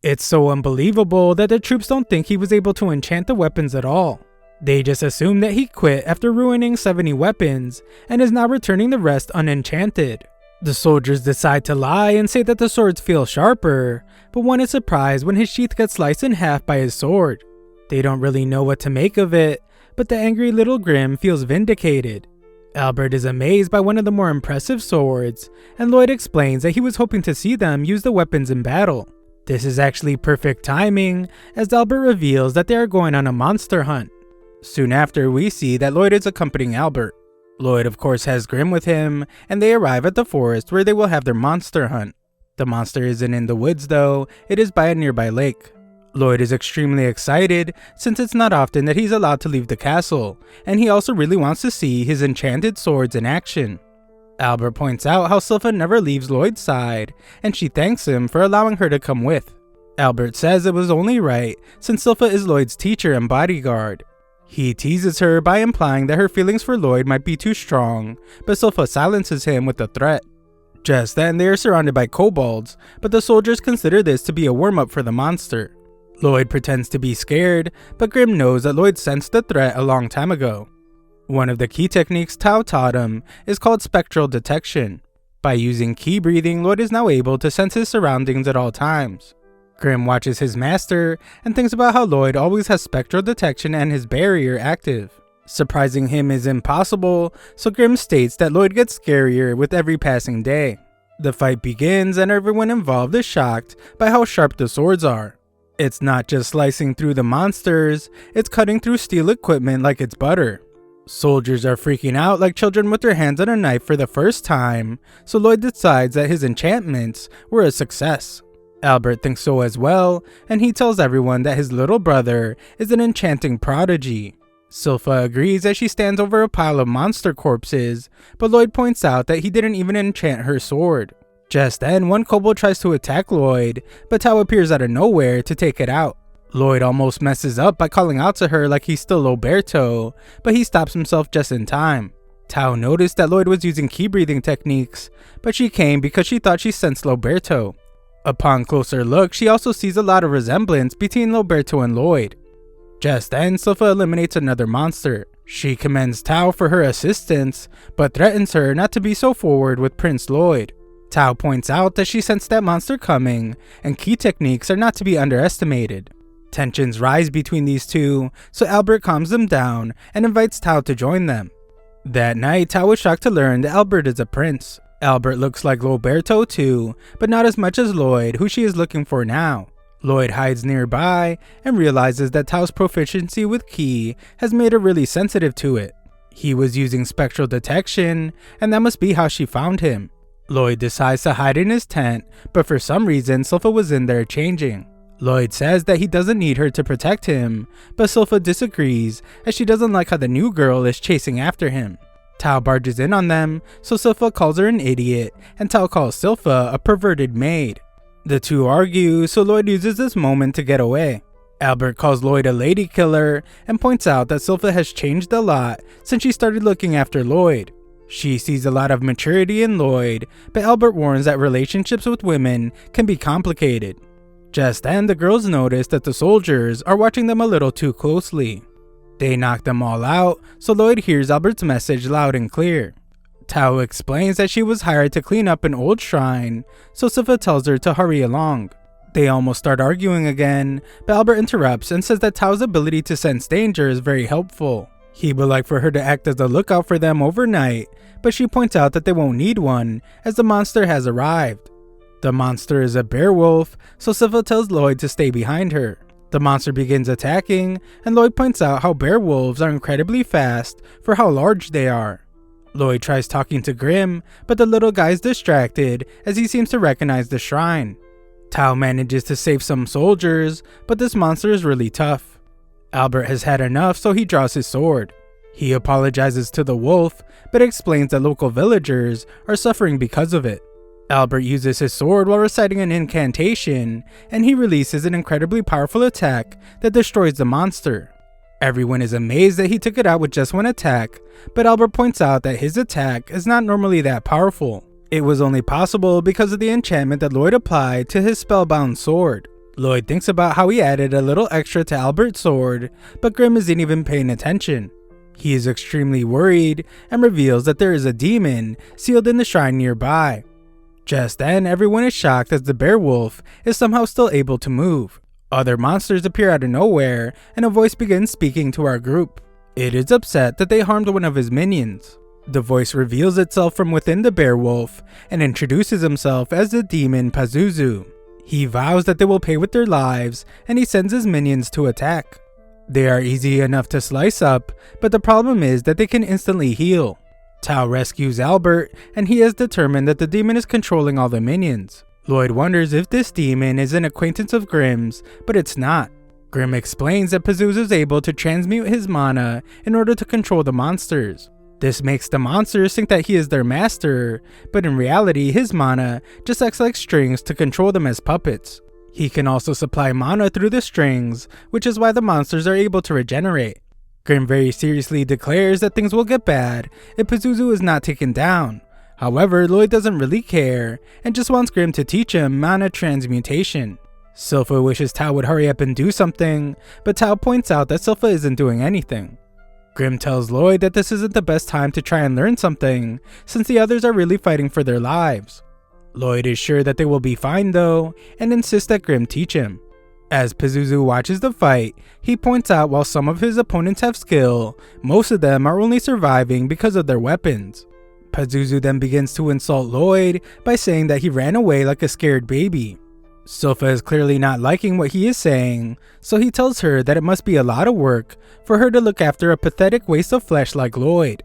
It's so unbelievable that the troops don't think he was able to enchant the weapons at all. They just assume that he quit after ruining 70 weapons and is now returning the rest unenchanted. The soldiers decide to lie and say that the swords feel sharper, but one is surprised when his sheath gets sliced in half by his sword. They don't really know what to make of it, but the angry little Grimm feels vindicated. Albert is amazed by one of the more impressive swords, and Lloyd explains that he was hoping to see them use the weapons in battle. This is actually perfect timing, as Albert reveals that they are going on a monster hunt. Soon after, we see that Lloyd is accompanying Albert. Lloyd of course has Grimm with him, and they arrive at the forest where they will have their monster hunt. The monster isn't in the woods though, it is by a nearby lake. Lloyd is extremely excited since it's not often that he's allowed to leave the castle, and he also really wants to see his enchanted swords in action. Albert points out how Silpha never leaves Lloyd's side, and she thanks him for allowing her to come with. Albert says it was only right since Silpha is Lloyd's teacher and bodyguard. He teases her by implying that her feelings for Lloyd might be too strong, but Silpha silences him with a threat. Just then, they are surrounded by kobolds, but the soldiers consider this to be a warm-up for the monster. Lloyd pretends to be scared, but Grimm knows that Lloyd sensed the threat a long time ago. One of the key techniques Tao taught him is called spectral detection. By using key breathing, Lloyd is now able to sense his surroundings at all times. Grimm watches his master and thinks about how Lloyd always has spectral detection and his barrier active. Surprising him is impossible, so Grimm states that Lloyd gets scarier with every passing day. The fight begins and everyone involved is shocked by how sharp the swords are. It's not just slicing through the monsters, it's cutting through steel equipment like it's butter. Soldiers are freaking out like children with their hands on a knife for the first time, so Lloyd decides that his enchantments were a success. Albert thinks so as well, and he tells everyone that his little brother is an enchanting prodigy. Silpha agrees as she stands over a pile of monster corpses, but Lloyd points out that he didn't even enchant her sword. Just then, one kobold tries to attack Lloyd, but Tao appears out of nowhere to take it out. Lloyd almost messes up by calling out to her like he's still Roberto, but he stops himself just in time. Tao noticed that Lloyd was using key breathing techniques, but she came because she thought she sensed Roberto. Upon closer look, she also sees a lot of resemblance between Roberto and Lloyd. Just then, Silpha eliminates another monster. She commends Tao for her assistance, but threatens her not to be so forward with Prince Lloyd. Tao points out that she sensed that monster coming, and key techniques are not to be underestimated. Tensions rise between these two, so Albert calms them down and invites Tao to join them. That night, Tao is shocked to learn that Albert is a prince. Albert looks like Roberto too, but not as much as Lloyd, who she is looking for now. Lloyd hides nearby and realizes that Tao's proficiency with Ki has made her really sensitive to it. He was using spectral detection, and that must be how she found him. Lloyd decides to hide in his tent, but for some reason Silpha was in there changing. Lloyd says that he doesn't need her to protect him, but Silpha disagrees as she doesn't like how the new girl is chasing after him. Tao barges in on them, so Silpha calls her an idiot, and Tao calls Silpha a perverted maid. The two argue, so Lloyd uses this moment to get away. Albert calls Lloyd a lady killer, and points out that Silpha has changed a lot since she started looking after Lloyd. She sees a lot of maturity in Lloyd, but Albert warns that relationships with women can be complicated. Just then, the girls notice that the soldiers are watching them a little too closely. They knock them all out, so Lloyd hears Albert's message loud and clear. Tao explains that she was hired to clean up an old shrine, so Silpha tells her to hurry along. They almost start arguing again, but Albert interrupts and says that Tao's ability to sense danger is very helpful. He would like for her to act as a lookout for them overnight, but she points out that they won't need one, as the monster has arrived. The monster is a bear wolf, so Silpha tells Lloyd to stay behind her. The monster begins attacking, and Lloyd points out how bear wolves are incredibly fast for how large they are. Lloyd tries talking to Grim, but the little guy is distracted as he seems to recognize the shrine. Tao manages to save some soldiers, but this monster is really tough. Albert has had enough, so he draws his sword. He apologizes to the wolf, but explains that local villagers are suffering because of it. Albert uses his sword while reciting an incantation, and he releases an incredibly powerful attack that destroys the monster. Everyone is amazed that he took it out with just one attack, but Albert points out that his attack is not normally that powerful. It was only possible because of the enchantment that Lloyd applied to his spellbound sword. Lloyd thinks about how he added a little extra to Albert's sword, but Grim isn't even paying attention. He is extremely worried and reveals that there is a demon sealed in the shrine nearby. Just then, everyone is shocked as the bear wolf is somehow still able to move. Other monsters appear out of nowhere, and a voice begins speaking to our group. It is upset that they harmed one of his minions. The voice reveals itself from within the bear wolf and introduces himself as the demon Pazuzu. He vows that they will pay with their lives, and he sends his minions to attack. They are easy enough to slice up, but the problem is that they can instantly heal. Tao rescues Albert, and he has determined that the demon is controlling all the minions. Lloyd wonders if this demon is an acquaintance of Grim's, but it's not. Grim explains that Pazuzu is able to transmute his mana in order to control the monsters. This makes the monsters think that he is their master, but in reality his mana just acts like strings to control them as puppets. He can also supply mana through the strings, which is why the monsters are able to regenerate. Grim very seriously declares that things will get bad if Pazuzu is not taken down. However, Lloyd doesn't really care, and just wants Grim to teach him mana transmutation. Silpha wishes Tao would hurry up and do something, but Tao points out that Silpha isn't doing anything. Grim tells Lloyd that this isn't the best time to try and learn something, since the others are really fighting for their lives. Lloyd is sure that they will be fine though, and insists that Grim teach him. As Pazuzu watches the fight, he points out while some of his opponents have skill, most of them are only surviving because of their weapons. Pazuzu then begins to insult Lloyd by saying that he ran away like a scared baby. Silpha is clearly not liking what he is saying, so he tells her that it must be a lot of work for her to look after a pathetic waste of flesh like Lloyd.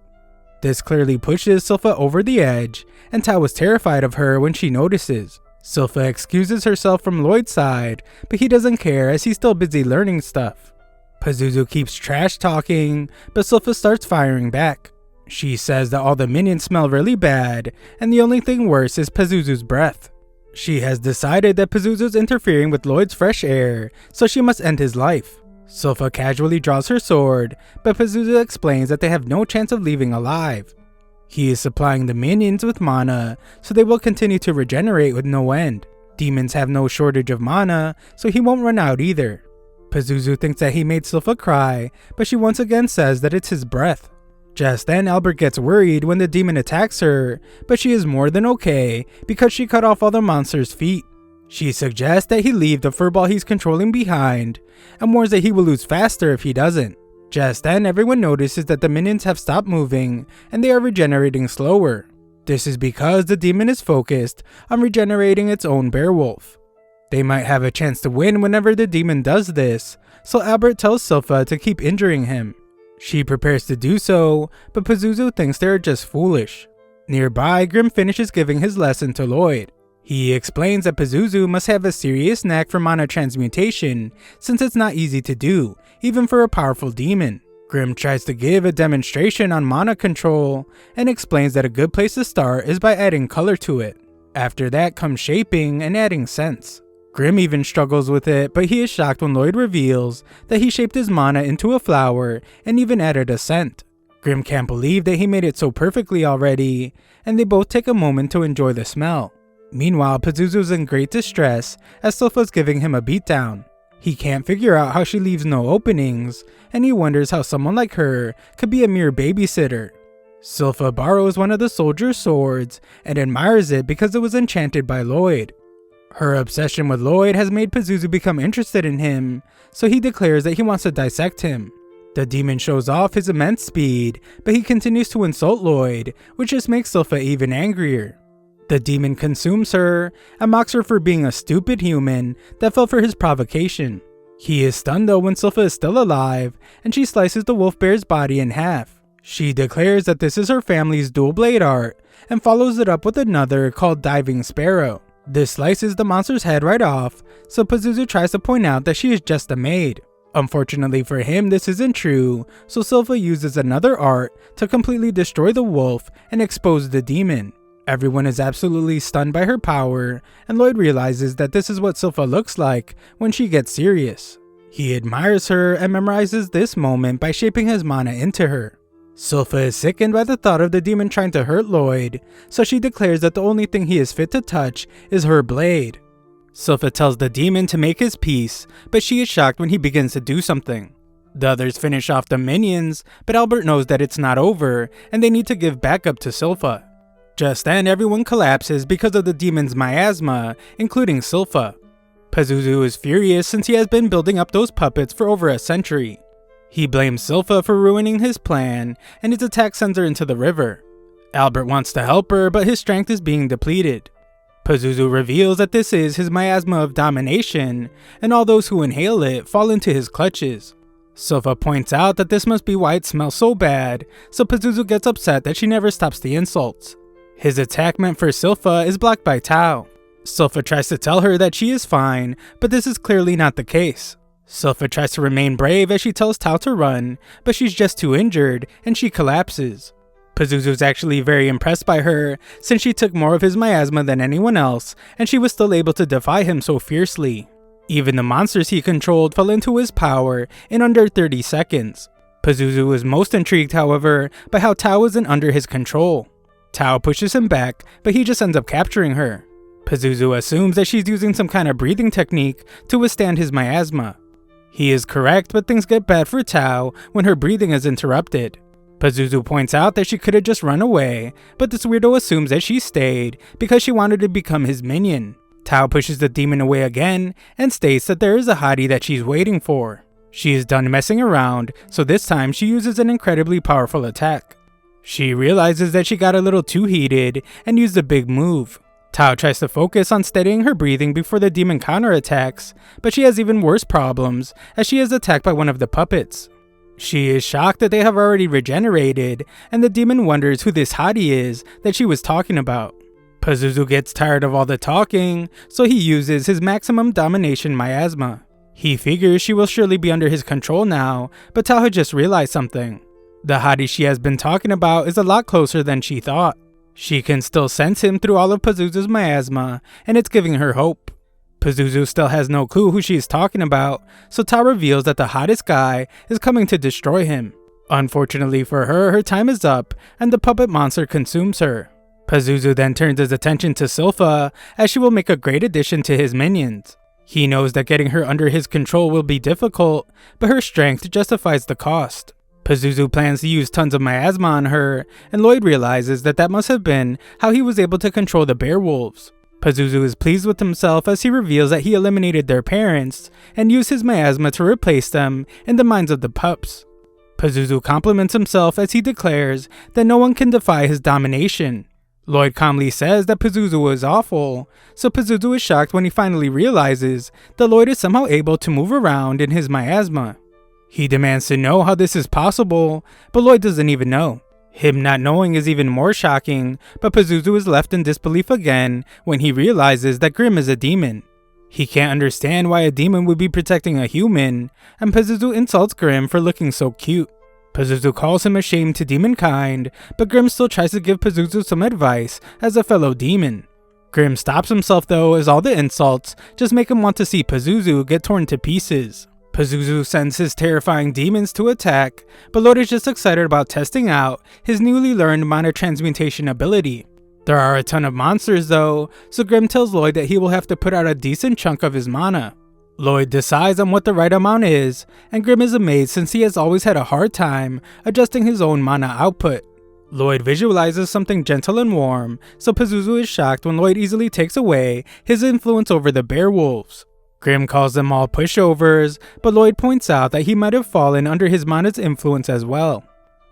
This clearly pushes Silpha over the edge, and Tao is terrified of her when she notices. Silpha excuses herself from Lloyd's side, but he doesn't care as he's still busy learning stuff. Pazuzu keeps trash talking, but Silpha starts firing back. She says that all the minions smell really bad, and the only thing worse is Pazuzu's breath. She has decided that Pazuzu's interfering with Lloyd's fresh air, so she must end his life. Silpha casually draws her sword, but Pazuzu explains that they have no chance of leaving alive. He is supplying the minions with mana, so they will continue to regenerate with no end. Demons have no shortage of mana, so he won't run out either. Pazuzu thinks that he made Silpha cry, but she once again says that it's his breath. Just then, Albert gets worried when the demon attacks her, but she is more than okay because she cut off all the monster's feet. She suggests that he leave the furball he's controlling behind, and warns that he will lose faster if he doesn't. Just then, everyone notices that the minions have stopped moving, and they are regenerating slower. This is because the demon is focused on regenerating its own bearwolf. They might have a chance to win whenever the demon does this, so Albert tells Silpha to keep injuring him. She prepares to do so, but Pazuzu thinks they are just foolish. Nearby, Grim finishes giving his lesson to Lloyd. He explains that Pazuzu must have a serious knack for mana transmutation, since it's not easy to do, even for a powerful demon. Grim tries to give a demonstration on mana control, and explains that a good place to start is by adding color to it. After that comes shaping and adding sense. Grim even struggles with it, but he is shocked when Lloyd reveals that he shaped his mana into a flower and even added a scent. Grim can't believe that he made it so perfectly already, and they both take a moment to enjoy the smell. Meanwhile, Pazuzu's in great distress as Silpha's giving him a beatdown. He can't figure out how she leaves no openings, and he wonders how someone like her could be a mere babysitter. Silpha borrows one of the soldier's swords and admires it because it was enchanted by Lloyd. Her obsession with Lloyd has made Pazuzu become interested in him, so he declares that he wants to dissect him. The demon shows off his immense speed, but he continues to insult Lloyd, which just makes Silpha even angrier. The demon consumes her and mocks her for being a stupid human that fell for his provocation. He is stunned though when Silpha is still alive, and she slices the wolf bear's body in half. She declares that this is her family's dual blade art and follows it up with another called Diving Sparrow. This slices the monster's head right off, so Pazuzu tries to point out that she is just a maid. Unfortunately for him, this isn't true, so Silpha uses another art to completely destroy the wolf and expose the demon. Everyone is absolutely stunned by her power, and Lloyd realizes that this is what Silpha looks like when she gets serious. He admires her and memorizes this moment by shaping his mana into her. Silpha is sickened by the thought of the demon trying to hurt Lloyd, so she declares that the only thing he is fit to touch is her blade. Silpha tells the demon to make his peace, but she is shocked when he begins to do something. The others finish off the minions, but Albert knows that it's not over, and they need to give backup to Silpha. Just then, everyone collapses because of the demon's miasma, including Silpha. Pazuzu is furious since he has been building up those puppets for over a century. He blames Silpha for ruining his plan, and his attack sends her into the river. Albert wants to help her, but his strength is being depleted. Pazuzu reveals that this is his miasma of domination, and all those who inhale it fall into his clutches. Silpha points out that this must be why it smells so bad, so Pazuzu gets upset that she never stops the insults. His attack meant for Silpha is blocked by Tao. Silpha tries to tell her that she is fine, but this is clearly not the case. Silpha tries to remain brave as she tells Tao to run, but she's just too injured, and she collapses. Pazuzu is actually very impressed by her, since she took more of his miasma than anyone else, and she was still able to defy him so fiercely. Even the monsters he controlled fell into his power in under 30 seconds. Pazuzu was most intrigued, however, by how Tao isn't under his control. Tao pushes him back, but he just ends up capturing her. Pazuzu assumes that she's using some kind of breathing technique to withstand his miasma. He is correct, but things get bad for Tao when her breathing is interrupted. Pazuzu points out that she could have just run away, but this weirdo assumes that she stayed because she wanted to become his minion. Tao pushes the demon away again and states that there is a hottie that she's waiting for. She is done messing around, so this time she uses an incredibly powerful attack. She realizes that she got a little too heated and used a big move. Tao tries to focus on steadying her breathing before the demon counterattacks, but she has even worse problems as she is attacked by one of the puppets. She is shocked that they have already regenerated, and the demon wonders who this hottie is that she was talking about. Pazuzu gets tired of all the talking, so he uses his maximum domination miasma. He figures she will surely be under his control now, but Tao had just realized something. The hottie she has been talking about is a lot closer than she thought. She can still sense him through all of Pazuzu's miasma, and it's giving her hope. Pazuzu still has no clue who she is talking about, so Tao reveals that the hottest guy is coming to destroy him. Unfortunately for her, her time is up, and the puppet monster consumes her. Pazuzu then turns his attention to Silpha, as she will make a great addition to his minions. He knows that getting her under his control will be difficult, but her strength justifies the cost. Pazuzu plans to use tons of miasma on her, and Lloyd realizes that that must have been how he was able to control the bear wolves. Pazuzu is pleased with himself as he reveals that he eliminated their parents and used his miasma to replace them in the minds of the pups. Pazuzu compliments himself as he declares that no one can defy his domination. Lloyd calmly says that Pazuzu was awful, so Pazuzu is shocked when he finally realizes that Lloyd is somehow able to move around in his miasma. He demands to know how this is possible, but Lloyd doesn't even know. Him not knowing is even more shocking, but Pazuzu is left in disbelief again when he realizes that Grimm is a demon. He can't understand why a demon would be protecting a human, and Pazuzu insults Grimm for looking so cute. Pazuzu calls him a shame to demonkind, but Grimm still tries to give Pazuzu some advice as a fellow demon. Grimm stops himself though, as all the insults just make him want to see Pazuzu get torn to pieces. Pazuzu sends his terrifying demons to attack, but Lloyd is just excited about testing out his newly learned mana transmutation ability. There are a ton of monsters though, so Grimm tells Lloyd that he will have to put out a decent chunk of his mana. Lloyd decides on what the right amount is, and Grimm is amazed since he has always had a hard time adjusting his own mana output. Lloyd visualizes something gentle and warm, so Pazuzu is shocked when Lloyd easily takes away his influence over the bear wolves. Grimm calls them all pushovers, but Lloyd points out that he might have fallen under his mana's influence as well.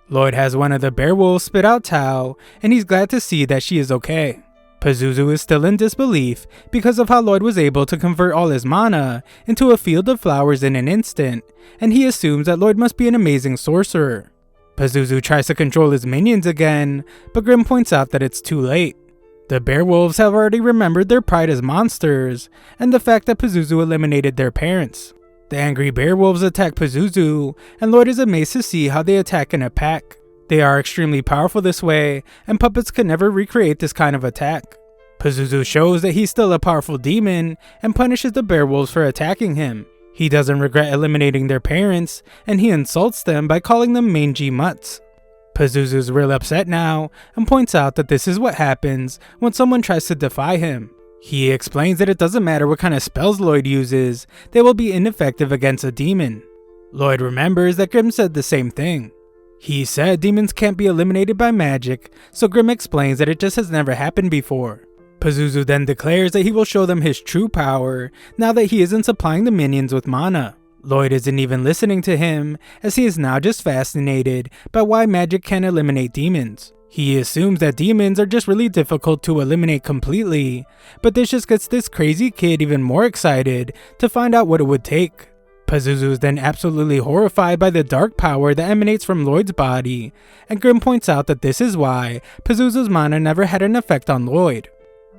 Lloyd has one of the bear wolves spit out Tao, and he's glad to see that she is okay. Pazuzu is still in disbelief because of how Lloyd was able to convert all his mana into a field of flowers in an instant, and he assumes that Lloyd must be an amazing sorcerer. Pazuzu tries to control his minions again, but Grim points out that it's too late. The Bearwolves have already remembered their pride as monsters, and the fact that Pazuzu eliminated their parents. The angry Bearwolves attack Pazuzu, and Lloyd is amazed to see how they attack in a pack. They are extremely powerful this way, and puppets could never recreate this kind of attack. Pazuzu shows that he's still a powerful demon, and punishes the Bearwolves for attacking him. He doesn't regret eliminating their parents, and he insults them by calling them mangy mutts. Pazuzu's real upset now, and points out that this is what happens when someone tries to defy him. He explains that it doesn't matter what kind of spells Lloyd uses, they will be ineffective against a demon. Lloyd remembers that Grim said the same thing. He said demons can't be eliminated by magic, so Grim explains that it just has never happened before. Pazuzu then declares that he will show them his true power now that he isn't supplying the minions with mana. Lloyd isn't even listening to him, as he is now just fascinated by why magic can eliminate demons. He assumes that demons are just really difficult to eliminate completely, but this just gets this crazy kid even more excited to find out what it would take. Pazuzu is then absolutely horrified by the dark power that emanates from Lloyd's body, and Grim points out that this is why Pazuzu's mana never had an effect on Lloyd.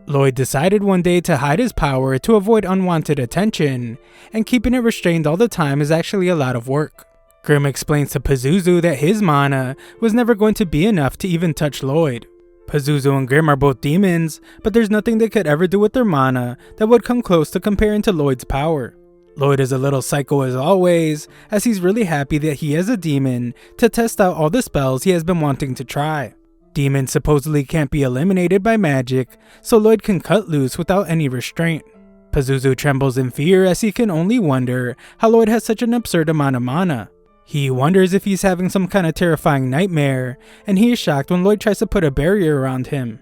Lloyd decided one day to hide his power to avoid unwanted attention, and keeping it restrained all the time is actually a lot of work. Grim explains to Pazuzu that his mana was never going to be enough to even touch Lloyd. Pazuzu and Grim are both demons, but there's nothing they could ever do with their mana that would come close to comparing to Lloyd's power. Lloyd is a little psycho as always, as he's really happy that he has a demon to test out all the spells he has been wanting to try. Demons supposedly can't be eliminated by magic, so Lloyd can cut loose without any restraint. Pazuzu trembles in fear as he can only wonder how Lloyd has such an absurd amount of mana. He wonders if he's having some kind of terrifying nightmare, and he is shocked when Lloyd tries to put a barrier around him.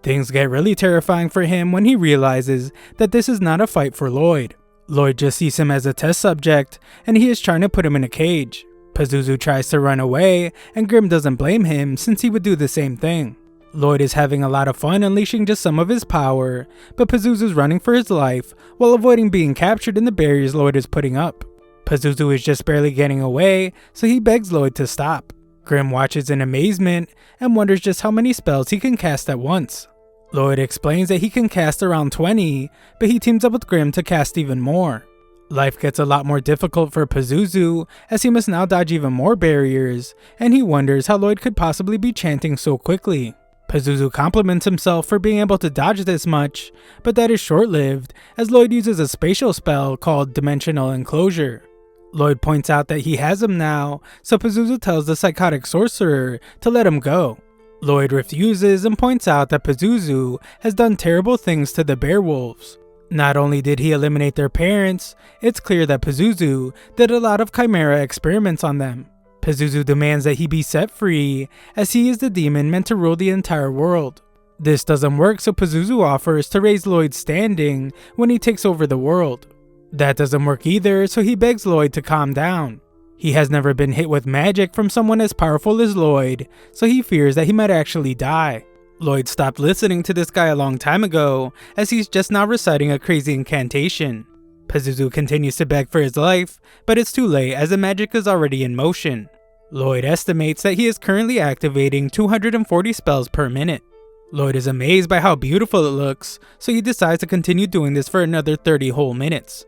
Things get really terrifying for him when he realizes that this is not a fight for Lloyd. Lloyd just sees him as a test subject, and he is trying to put him in a cage. Pazuzu tries to run away, and Grim doesn't blame him since he would do the same thing. Lloyd is having a lot of fun unleashing just some of his power, but Pazuzu's running for his life while avoiding being captured in the barriers Lloyd is putting up. Pazuzu is just barely getting away, so he begs Lloyd to stop. Grim watches in amazement and wonders just how many spells he can cast at once. Lloyd explains that he can cast around 20, but he teams up with Grim to cast even more. Life gets a lot more difficult for Pazuzu, as he must now dodge even more barriers, and he wonders how Lloyd could possibly be chanting so quickly. Pazuzu compliments himself for being able to dodge this much, but that is short-lived, as Lloyd uses a spatial spell called Dimensional Enclosure. Lloyd points out that he has him now, so Pazuzu tells the psychotic sorcerer to let him go. Lloyd refuses and points out that Pazuzu has done terrible things to the Bearwolves. Not only did he eliminate their parents, it's clear that Pazuzu did a lot of chimera experiments on them. Pazuzu demands that he be set free, as he is the demon meant to rule the entire world. This doesn't work, so Pazuzu offers to raise Lloyd's standing when he takes over the world. That doesn't work either, so he begs Lloyd to calm down. He has never been hit with magic from someone as powerful as Lloyd, so he fears that he might actually die. Lloyd stopped listening to this guy a long time ago, as he's just now reciting a crazy incantation. Pazuzu continues to beg for his life, but it's too late as the magic is already in motion. Lloyd estimates that he is currently activating 240 spells per minute. Lloyd is amazed by how beautiful it looks, so he decides to continue doing this for another 30 whole minutes.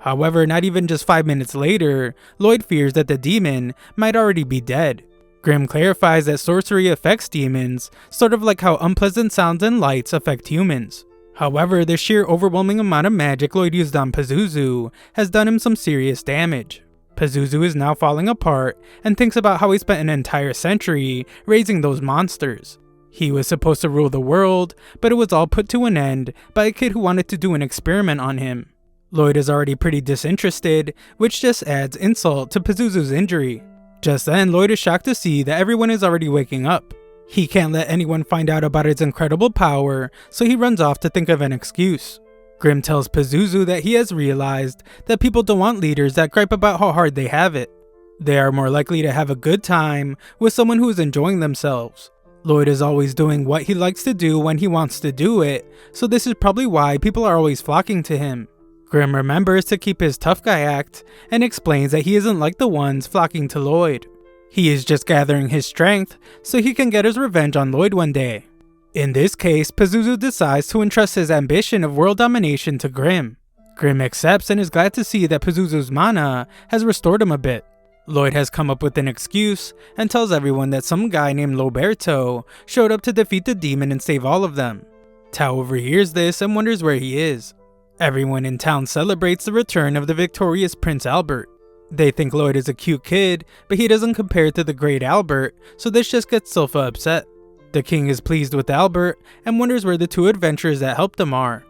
However, not even just 5 minutes later, Lloyd fears that the demon might already be dead. Grim clarifies that sorcery affects demons, sort of like how unpleasant sounds and lights affect humans. However, the sheer overwhelming amount of magic Lloyd used on Pazuzu has done him some serious damage. Pazuzu is now falling apart and thinks about how he spent an entire century raising those monsters. He was supposed to rule the world, but it was all put to an end by a kid who wanted to do an experiment on him. Lloyd is already pretty disinterested, which just adds insult to Pazuzu's injury. Just then, Lloyd is shocked to see that everyone is already waking up. He can't let anyone find out about its incredible power, so he runs off to think of an excuse. Grim tells Pazuzu that he has realized that people don't want leaders that gripe about how hard they have it. They are more likely to have a good time with someone who is enjoying themselves. Lloyd is always doing what he likes to do when he wants to do it, so this is probably why people are always flocking to him. Grim remembers to keep his tough guy act and explains that he isn't like the ones flocking to Lloyd. He is just gathering his strength so he can get his revenge on Lloyd one day. In this case, Pazuzu decides to entrust his ambition of world domination to Grim. Grim accepts and is glad to see that Pazuzu's mana has restored him a bit. Lloyd has come up with an excuse and tells everyone that some guy named Loberto showed up to defeat the demon and save all of them. Tao overhears this and wonders where he is. Everyone in town celebrates the return of the victorious Prince Albert. They think Lloyd is a cute kid, but he doesn't compare to the great Albert, so this just gets Silpha upset. The king is pleased with Albert and wonders where the two adventurers that helped him are.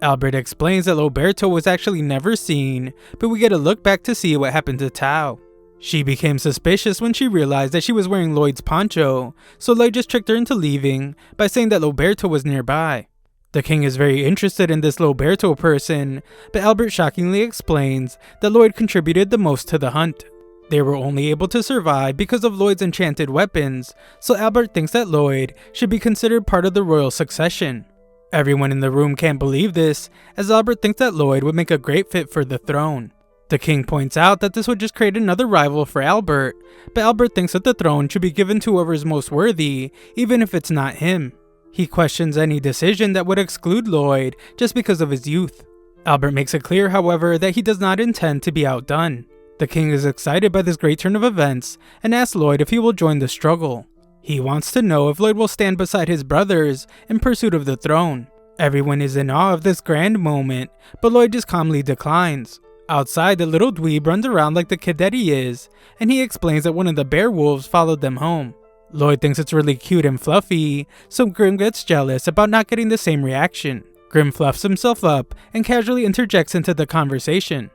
Albert explains that Loberto was actually never seen, but we get a look back to see what happened to Tao. She became suspicious when she realized that she was wearing Lloyd's poncho, so Lloyd just tricked her into leaving by saying that Loberto was nearby. The king is very interested in this Loberto person, but Albert shockingly explains that Lloyd contributed the most to the hunt. They were only able to survive because of Lloyd's enchanted weapons, so Albert thinks that Lloyd should be considered part of the royal succession. Everyone in the room can't believe this, as Albert thinks that Lloyd would make a great fit for the throne. The king points out that this would just create another rival for Albert, but Albert thinks that the throne should be given to whoever is most worthy, even if it's not him. He questions any decision that would exclude Lloyd just because of his youth. Albert makes it clear, however, that he does not intend to be outdone. The king is excited by this great turn of events and asks Lloyd if he will join the struggle. He wants to know if Lloyd will stand beside his brothers in pursuit of the throne. Everyone is in awe of this grand moment, but Lloyd just calmly declines. Outside, the little dweeb runs around like the kid that he is, and he explains that one of the bear wolves followed them home. Lloyd thinks it's really cute and fluffy, so Grim gets jealous about not getting the same reaction. Grim fluffs himself up and casually interjects into the conversation.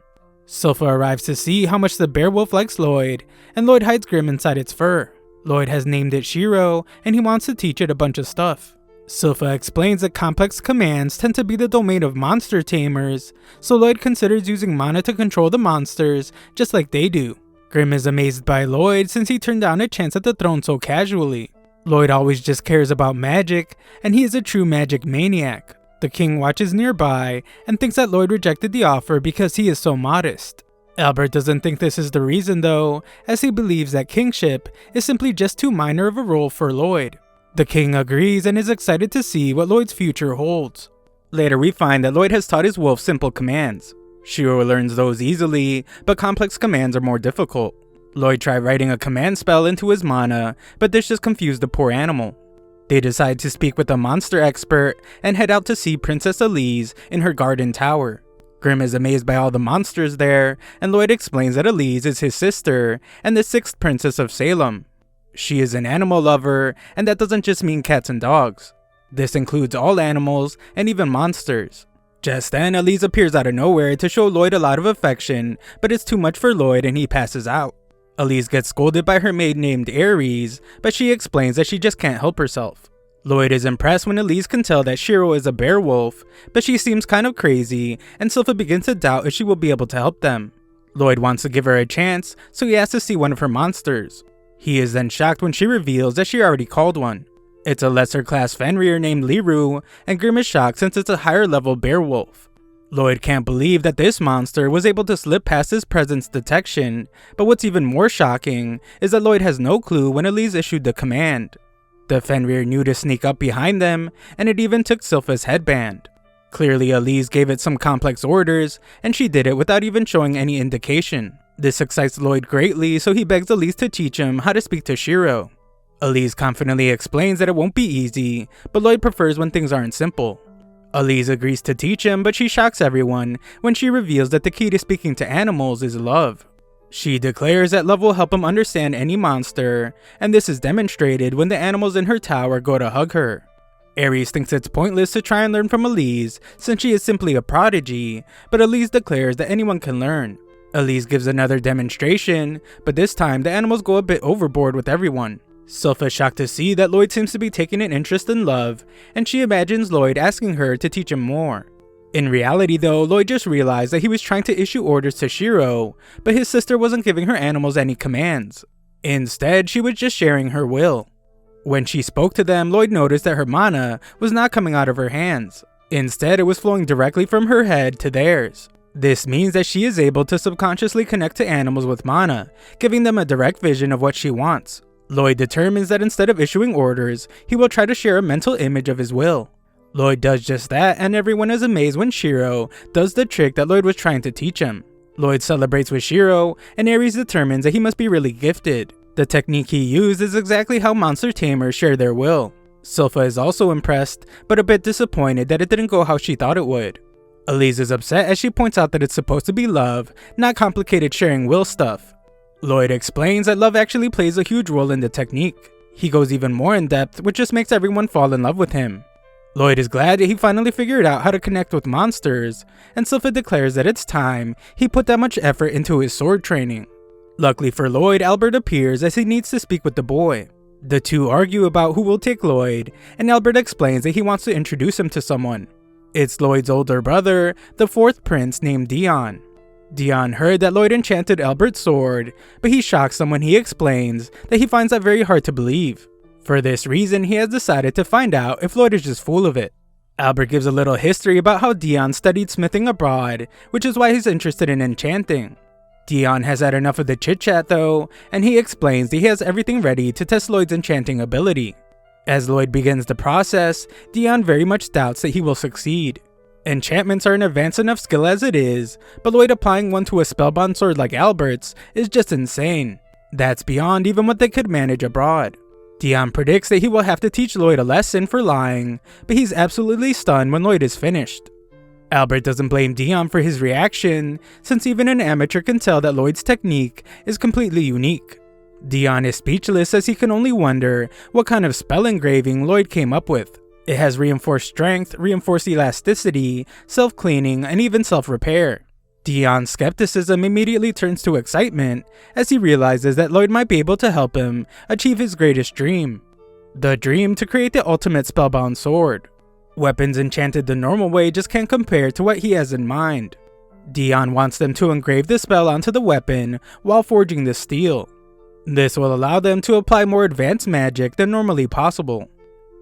Silpha arrives to see how much the bear wolf likes Lloyd, and Lloyd hides Grim inside its fur. Lloyd has named it Shiro, and he wants to teach it a bunch of stuff. Silpha explains that complex commands tend to be the domain of monster tamers, so Lloyd considers using mana to control the monsters just like they do. Grim is amazed by Lloyd since he turned down a chance at the throne so casually. Lloyd always just cares about magic, and he is a true magic maniac. The king watches nearby and thinks that Lloyd rejected the offer because he is so modest. Albert doesn't think this is the reason though, as he believes that kingship is simply just too minor of a role for Lloyd. The king agrees and is excited to see what Lloyd's future holds. Later we find that Lloyd has taught his wolf simple commands. Shiro learns those easily, but complex commands are more difficult. Lloyd tried writing a command spell into his mana, but this just confused the poor animal. They decide to speak with a monster expert and head out to see Princess Elise in her garden tower. Grim is amazed by all the monsters there, and Lloyd explains that Elise is his sister and the 6th princess of Salem. She is an animal lover, and that doesn't just mean cats and dogs. This includes all animals and even monsters. Just then, Elise appears out of nowhere to show Lloyd a lot of affection, but it's too much for Lloyd and he passes out. Elise gets scolded by her maid named Ares, but she explains that she just can't help herself. Lloyd is impressed when Elise can tell that Shiro is a bear wolf, but she seems kind of crazy, and Silpha begins to doubt if she will be able to help them. Lloyd wants to give her a chance, so he asks to see one of her monsters. He is then shocked when she reveals that she already called one. It's a lesser class Fenrir named Liru, and Grim is shocked since it's a higher level bear wolf. Lloyd can't believe that this monster was able to slip past his presence detection, but what's even more shocking is that Lloyd has no clue when Elise issued the command. The Fenrir knew to sneak up behind them, and it even took Silpha's headband. Clearly Elise gave it some complex orders, and she did it without even showing any indication. This excites Lloyd greatly, so he begs Elise to teach him how to speak to Shiro. Elise confidently explains that it won't be easy, but Lloyd prefers when things aren't simple. Elise agrees to teach him, but she shocks everyone when she reveals that the key to speaking to animals is love. She declares that love will help him understand any monster, and this is demonstrated when the animals in her tower go to hug her. Ares thinks it's pointless to try and learn from Elise since she is simply a prodigy, but Elise declares that anyone can learn. Elise gives another demonstration, but this time the animals go a bit overboard with everyone. Silpha is shocked to see that Lloyd seems to be taking an interest in love, and she imagines Lloyd asking her to teach him more. In reality though, Lloyd just realized that he was trying to issue orders to Shiro, but his sister wasn't giving her animals any commands. Instead, she was just sharing her will. When she spoke to them, Lloyd noticed that her mana was not coming out of her hands. Instead, it was flowing directly from her head to theirs. This means that she is able to subconsciously connect to animals with mana, giving them a direct vision of what she wants. Lloyd determines that instead of issuing orders, he will try to share a mental image of his will. Lloyd does just that, and everyone is amazed when Shiro does the trick that Lloyd was trying to teach him. Lloyd celebrates with Shiro, and Ares determines that he must be really gifted. The technique he used is exactly how monster tamers share their will. Sylpha is also impressed, but a bit disappointed that it didn't go how she thought it would. Elise is upset as she points out that it's supposed to be love, not complicated sharing will stuff. Lloyd explains that love actually plays a huge role in the technique. He goes even more in depth, which just makes everyone fall in love with him. Lloyd is glad that he finally figured out how to connect with monsters, and Sylpha declares that it's time he put that much effort into his sword training. Luckily for Lloyd, Albert appears as he needs to speak with the boy. The two argue about who will take Lloyd, and Albert explains that he wants to introduce him to someone. It's Lloyd's older brother, the fourth prince named Dion. Dion heard that Lloyd enchanted Albert's sword, but he shocks them when he explains that he finds that very hard to believe. For this reason, he has decided to find out if Lloyd is just full of it. Albert gives a little history about how Dion studied smithing abroad, which is why he's interested in enchanting. Dion has had enough of the chit-chat though, and he explains that he has everything ready to test Lloyd's enchanting ability. As Lloyd begins the process, Dion very much doubts that he will succeed. Enchantments are an advanced enough skill as it is, but Lloyd applying one to a spellbound sword like Albert's is just insane. That's beyond even what they could manage abroad. Dion predicts that he will have to teach Lloyd a lesson for lying, but he's absolutely stunned when Lloyd is finished. Albert doesn't blame Dion for his reaction, since even an amateur can tell that Lloyd's technique is completely unique. Dion is speechless as he can only wonder what kind of spell engraving Lloyd came up with. It has reinforced strength, reinforced elasticity, self-cleaning, and even self-repair. Dion's skepticism immediately turns to excitement as he realizes that Lloyd might be able to help him achieve his greatest dream. The dream to create the ultimate spellbound sword. Weapons enchanted the normal way just can't compare to what he has in mind. Dion wants them to engrave the spell onto the weapon while forging the steel. This will allow them to apply more advanced magic than normally possible.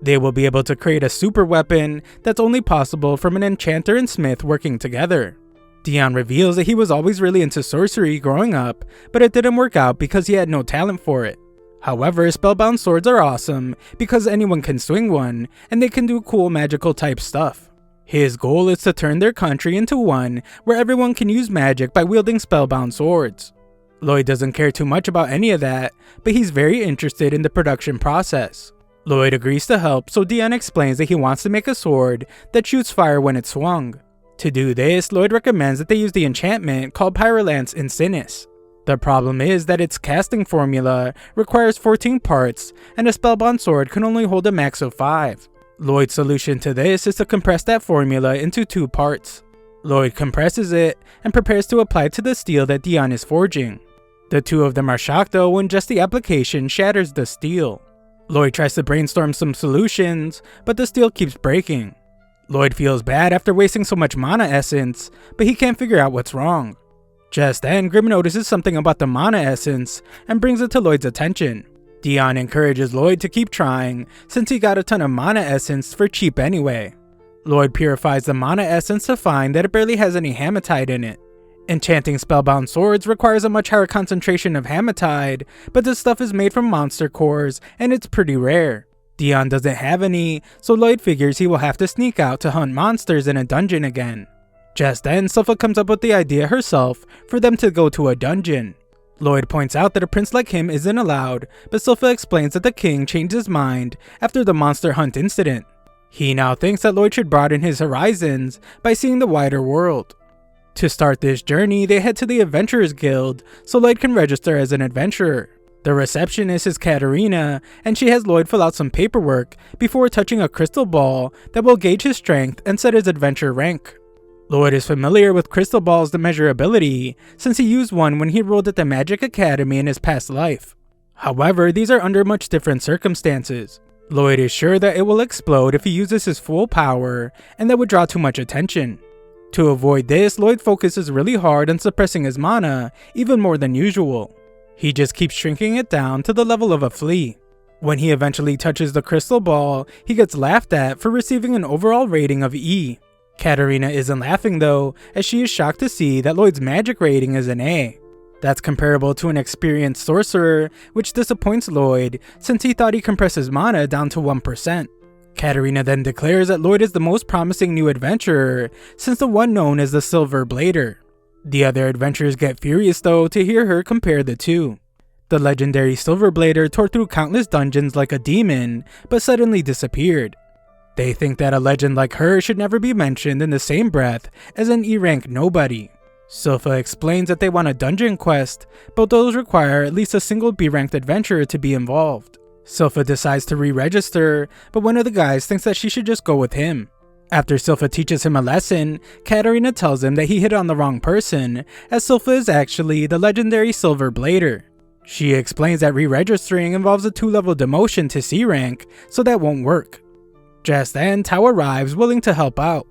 They will be able to create a super weapon that's only possible from an enchanter and smith working together. Dion reveals that he was always really into sorcery growing up, but it didn't work out because he had no talent for it. However, spellbound swords are awesome because anyone can swing one, and they can do cool magical type stuff. His goal is to turn their country into one where everyone can use magic by wielding spellbound swords. Lloyd doesn't care too much about any of that, but he's very interested in the production process. Lloyd agrees to help, so Dion explains that he wants to make a sword that shoots fire when it's swung. To do this, Lloyd recommends that they use the enchantment called Pyrolance Insinis. The problem is that its casting formula requires 14 parts, and a spellbound sword can only hold a max of 5. Lloyd's solution to this is to compress that formula into 2 parts. Lloyd compresses it and prepares to apply it to the steel that Dion is forging. The two of them are shocked though when just the application shatters the steel. Lloyd tries to brainstorm some solutions, but the steel keeps breaking. Lloyd feels bad after wasting so much mana essence, but he can't figure out what's wrong. Just then, Grim notices something about the mana essence and brings it to Lloyd's attention. Dion encourages Lloyd to keep trying since he got a ton of mana essence for cheap anyway. Lloyd purifies the mana essence to find that it barely has any hematite in it. Enchanting spellbound swords requires a much higher concentration of hematite, but this stuff is made from monster cores and it's pretty rare. Dion doesn't have any, so Lloyd figures he will have to sneak out to hunt monsters in a dungeon again. Just then, Sylpha comes up with the idea herself for them to go to a dungeon. Lloyd points out that a prince like him isn't allowed, but Sylpha explains that the king changed his mind after the monster hunt incident. He now thinks that Lloyd should broaden his horizons by seeing the wider world. To start this journey, they head to the Adventurers Guild so Lloyd can register as an adventurer. The receptionist is Katarina, and she has Lloyd fill out some paperwork before touching a crystal ball that will gauge his strength and set his adventure rank. Lloyd is familiar with crystal balls to measure ability, since he used one when he enrolled at the Magic Academy in his past life. However, these are under much different circumstances. Lloyd is sure that it will explode if he uses his full power, and that would draw too much attention. To avoid this, Lloyd focuses really hard on suppressing his mana, even more than usual. He just keeps shrinking it down to the level of a flea. When he eventually touches the crystal ball, he gets laughed at for receiving an overall rating of E. Katarina isn't laughing though, as she is shocked to see that Lloyd's magic rating is an A. That's comparable to an experienced sorcerer, which disappoints Lloyd since he thought he compressed his mana down to 1%. Katarina then declares that Lloyd is the most promising new adventurer since the one known as the Silver Blader. The other adventurers get furious though to hear her compare the two. The legendary Silver Blader tore through countless dungeons like a demon, but suddenly disappeared. They think that a legend like her should never be mentioned in the same breath as an E-rank nobody. Silpha explains that they want a dungeon quest, but those require at least a single B-ranked adventurer to be involved. Silpha decides to re-register, but one of the guys thinks that she should just go with him. After Silpha teaches him a lesson, Katarina tells him that he hit on the wrong person, as Silpha is actually the legendary Silver Blader. She explains that re-registering involves a 2-level demotion to C rank, so that won't work. Just then, Tao arrives willing to help out.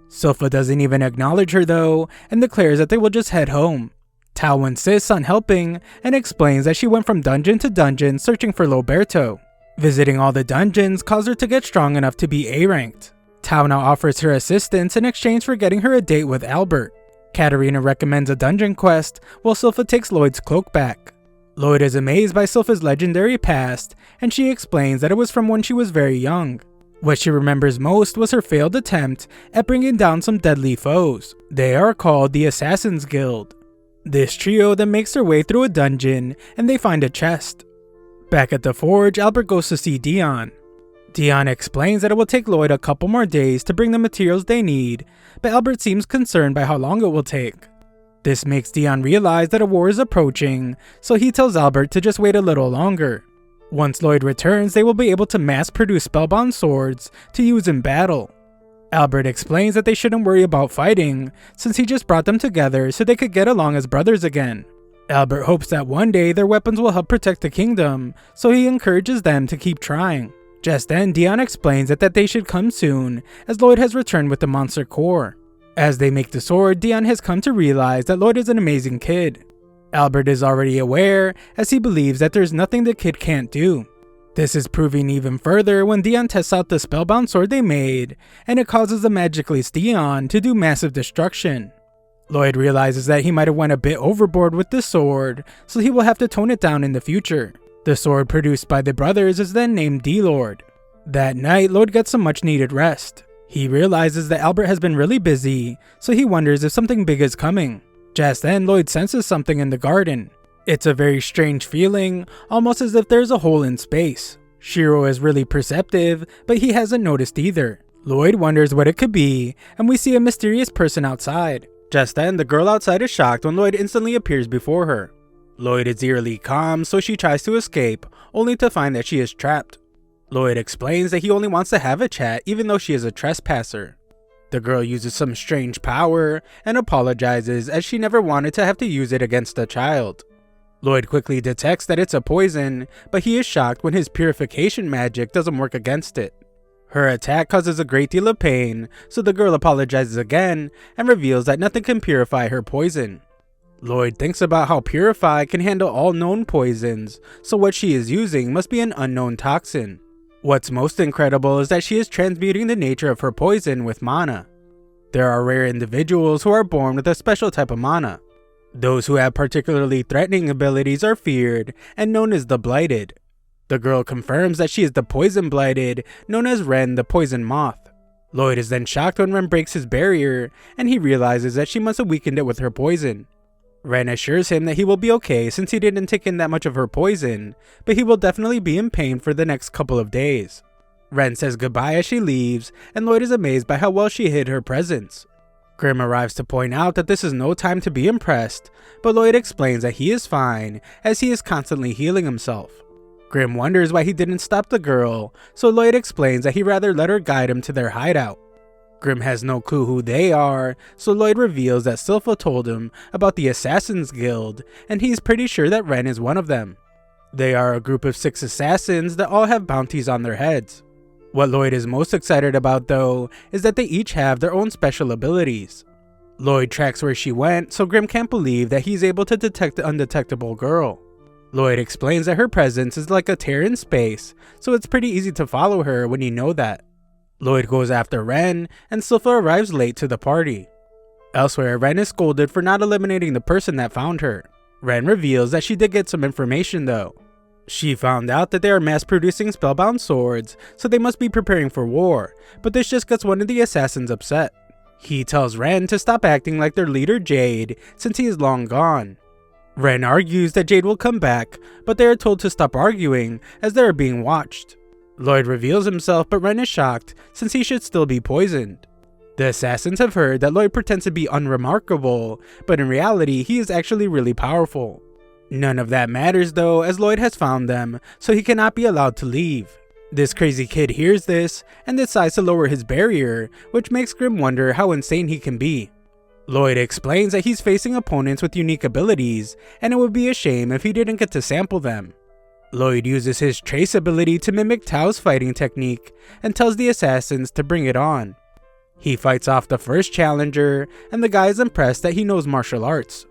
Silpha doesn't even acknowledge her though, and declares that they will just head home. Tao insists on helping, and explains that she went from dungeon to dungeon searching for Loberto. Visiting all the dungeons caused her to get strong enough to be A-ranked. Tao now offers her assistance in exchange for getting her a date with Albert. Katarina recommends a dungeon quest, while Silpha takes Lloyd's cloak back. Lloyd is amazed by Silpha's legendary past, and she explains that it was from when she was very young. What she remembers most was her failed attempt at bringing down some deadly foes. They are called the Assassin's Guild. This trio then makes their way through a dungeon, and they find a chest. Back at the forge, Albert goes to see Dion. Dion explains that it will take Lloyd a couple more days to bring the materials they need, but Albert seems concerned by how long it will take. This makes Dion realize that a war is approaching, so he tells Albert to just wait a little longer. Once Lloyd returns, they will be able to mass-produce spellbound swords to use in battle. Albert explains that they shouldn't worry about fighting, since he just brought them together so they could get along as brothers again. Albert hopes that one day their weapons will help protect the kingdom, so he encourages them to keep trying. Just then, Dion explains that they should come soon, as Lloyd has returned with the monster core. As they make the sword, Dion has come to realize that Lloyd is an amazing kid. Albert is already aware, as he believes that there's nothing the kid can't do. This is proving even further when Dion tests out the spellbound sword they made, and it causes the Magicless Dion to do massive destruction. Lloyd realizes that he might have went a bit overboard with this sword, so he will have to tone it down in the future. The sword produced by the brothers is then named D-Lord. That night, Lloyd gets some much needed rest. He realizes that Albert has been really busy, so he wonders if something big is coming. Just then, Lloyd senses something in the garden. It's a very strange feeling, almost as if there's a hole in space. Shiro is really perceptive, but he hasn't noticed either. Lloyd wonders what it could be, and we see a mysterious person outside. Just then, the girl outside is shocked when Lloyd instantly appears before her. Lloyd is eerily calm, so she tries to escape, only to find that she is trapped. Lloyd explains that he only wants to have a chat even though she is a trespasser. The girl uses some strange power and apologizes as she never wanted to have to use it against a child. Lloyd quickly detects that it's a poison, but he is shocked when his purification magic doesn't work against it. Her attack causes a great deal of pain, so the girl apologizes again and reveals that nothing can purify her poison. Lloyd thinks about how Purify can handle all known poisons, so what she is using must be an unknown toxin. What's most incredible is that she is transmuting the nature of her poison with mana. There are rare individuals who are born with a special type of mana. Those who have particularly threatening abilities are feared and known as the Blighted. The girl confirms that she is the Poison Blighted, known as Ren the Poison Moth. Lloyd is then shocked when Ren breaks his barrier, and he realizes that she must have weakened it with her poison. Ren assures him that he will be okay since he didn't take in that much of her poison, but he will definitely be in pain for the next couple of days. Ren says goodbye as she leaves, and Lloyd is amazed by how well she hid her presence. Grimm arrives to point out that this is no time to be impressed, but Lloyd explains that he is fine, as he is constantly healing himself. Grimm wonders why he didn't stop the girl, so Lloyd explains that he'd rather let her guide him to their hideout. Grimm has no clue who they are, so Lloyd reveals that Silpha told him about the Assassin's Guild, and he's pretty sure that Ren is one of them. They are a group of 6 assassins that all have bounties on their heads. What Lloyd is most excited about though, is that they each have their own special abilities. Lloyd tracks where she went, so Grimm can't believe that he's able to detect the undetectable girl. Lloyd explains that her presence is like a tear in space, so it's pretty easy to follow her when you know that. Lloyd goes after Ren, and Silpha arrives late to the party. Elsewhere, Ren is scolded for not eliminating the person that found her. Ren reveals that she did get some information though. She found out that they are mass-producing spellbound swords, so they must be preparing for war, but this just gets one of the assassins upset. He tells Ren to stop acting like their leader Jade, since he is long gone. Ren argues that Jade will come back, but they are told to stop arguing as they are being watched. Lloyd reveals himself, but Ren is shocked since he should still be poisoned. The assassins have heard that Lloyd pretends to be unremarkable, but in reality he is actually really powerful. None of that matters though, as Lloyd has found them, so he cannot be allowed to leave. This crazy kid hears this and decides to lower his barrier, which makes Grim wonder how insane he can be. Lloyd explains that he's facing opponents with unique abilities, and it would be a shame if he didn't get to sample them. Lloyd uses his trace ability to mimic Tao's fighting technique, and tells the assassins to bring it on. He fights off the first challenger, and the guy is impressed that he knows martial arts.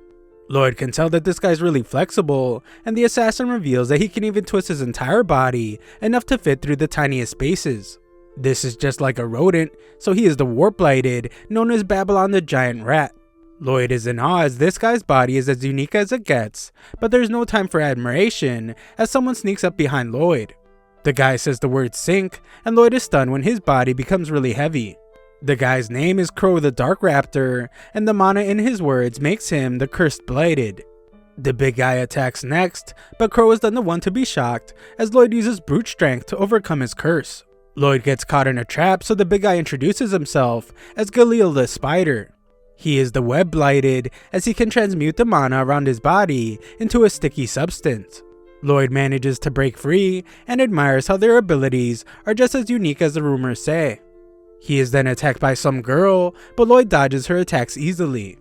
Lloyd can tell that this guy's really flexible, and the assassin reveals that he can even twist his entire body enough to fit through the tiniest spaces. This is just like a rodent, so he is the warp-blighted, known as Babylon the Giant Rat. Lloyd is in awe as this guy's body is as unique as it gets, but there's no time for admiration as someone sneaks up behind Lloyd. The guy says the word sink, and Lloyd is stunned when his body becomes really heavy. The guy's name is Crow the Dark Raptor, and the mana in his words makes him the Cursed Blighted. The big guy attacks next, but Crow is then the one to be shocked as Lloyd uses brute strength to overcome his curse. Lloyd gets caught in a trap, so the big guy introduces himself as Galil the Spider. He is the Web Blighted, as he can transmute the mana around his body into a sticky substance. Lloyd manages to break free and admires how their abilities are just as unique as the rumors say. He is then attacked by some girl, but Lloyd dodges her attacks easily.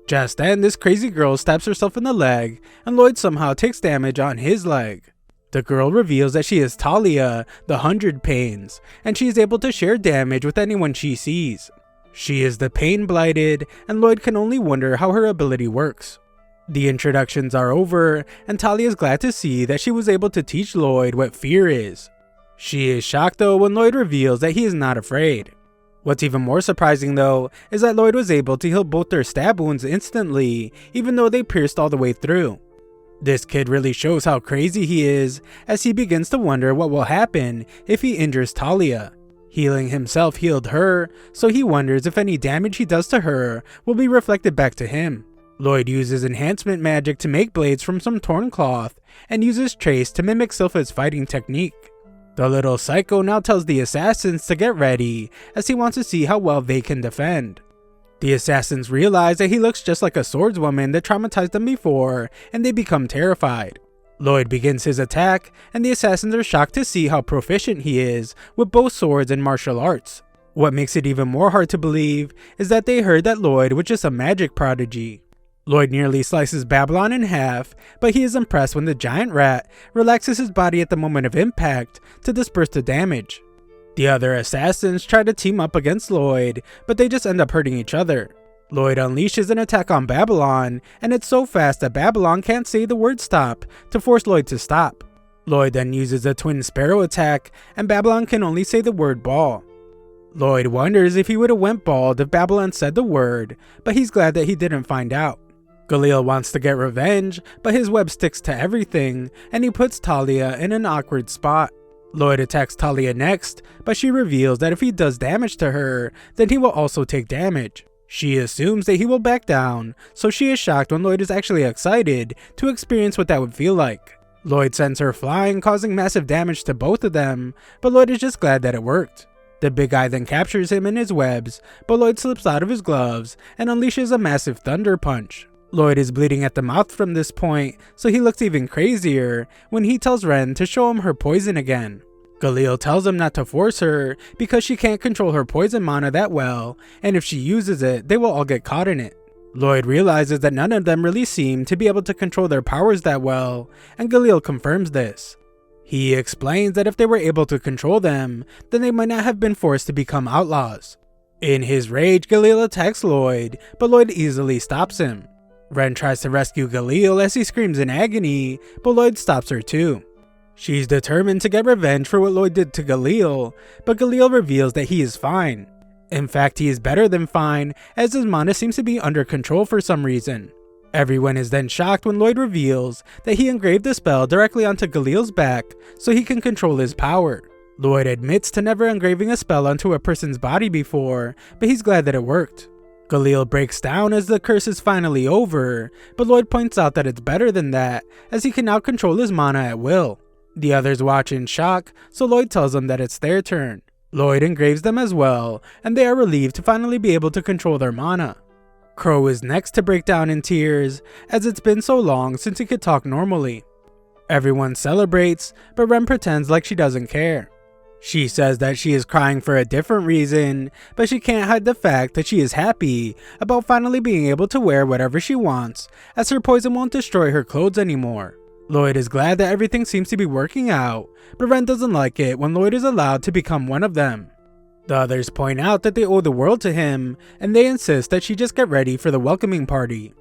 Just then, this crazy girl stabs herself in the leg, and Lloyd somehow takes damage on his leg. The girl reveals that she is Talia, the 100 Pains, and she is able to share damage with anyone she sees. She is the Pain Blighted, and Lloyd can only wonder how her ability works. The introductions are over, and Talia is glad to see that she was able to teach Lloyd what fear is. She is shocked though when Lloyd reveals that he is not afraid. What's even more surprising though is that Lloyd was able to heal both their stab wounds instantly, even though they pierced all the way through. This kid really shows how crazy he is, as he begins to wonder what will happen if he injures Talia. Healing himself healed her, so he wonders if any damage he does to her will be reflected back to him. Lloyd uses enhancement magic to make blades from some torn cloth, and uses trace to mimic Silpha's fighting technique. The little psycho now tells the assassins to get ready, as he wants to see how well they can defend. The assassins realize that he looks just like a swordswoman that traumatized them before, and they become terrified. Lloyd begins his attack, and the assassins are shocked to see how proficient he is with both swords and martial arts. What makes it even more hard to believe is that they heard that Lloyd was just a magic prodigy. Lloyd nearly slices Babylon in half, but he is impressed when the giant rat relaxes his body at the moment of impact to disperse the damage. The other assassins try to team up against Lloyd, but they just end up hurting each other. Lloyd unleashes an attack on Babylon, and it's so fast that Babylon can't say the word stop to force Lloyd to stop. Lloyd then uses a twin sparrow attack, and Babylon can only say the word ball. Lloyd wonders if he would have went bald if Babylon said the word, but he's glad that he didn't find out. Galil wants to get revenge, but his web sticks to everything, and he puts Talia in an awkward spot. Lloyd attacks Talia next, but she reveals that if he does damage to her, then he will also take damage. She assumes that he will back down, so she is shocked when Lloyd is actually excited to experience what that would feel like. Lloyd sends her flying, causing massive damage to both of them, but Lloyd is just glad that it worked. The big guy then captures him in his webs, but Lloyd slips out of his gloves and unleashes a massive thunder punch. Lloyd is bleeding at the mouth from this point, so he looks even crazier when he tells Ren to show him her poison again. Galil tells him not to force her because she can't control her poison mana that well, and if she uses it, they will all get caught in it. Lloyd realizes that none of them really seem to be able to control their powers that well, and Galil confirms this. He explains that if they were able to control them, then they might not have been forced to become outlaws. In his rage, Galil attacks Lloyd, but Lloyd easily stops him. Ren tries to rescue Galil as he screams in agony, but Lloyd stops her too. She's determined to get revenge for what Lloyd did to Galil, but Galil reveals that he is fine. In fact, he is better than fine, as his mana seems to be under control for some reason. Everyone is then shocked when Lloyd reveals that he engraved the spell directly onto Galil's back so he can control his power. Lloyd admits to never engraving a spell onto a person's body before, but he's glad that it worked. Galil breaks down as the curse is finally over, but Lloyd points out that it's better than that, as he can now control his mana at will. The others watch in shock, so Lloyd tells them that it's their turn. Lloyd engraves them as well, and they are relieved to finally be able to control their mana. Crow is next to break down in tears, as it's been so long since he could talk normally. Everyone celebrates, but Ren pretends like she doesn't care. She says that she is crying for a different reason, but she can't hide the fact that she is happy about finally being able to wear whatever she wants, as her poison won't destroy her clothes anymore. Lloyd is glad that everything seems to be working out, but Ren doesn't like it when Lloyd is allowed to become one of them. The others point out that they owe the world to him, and they insist that she just get ready for the welcoming party.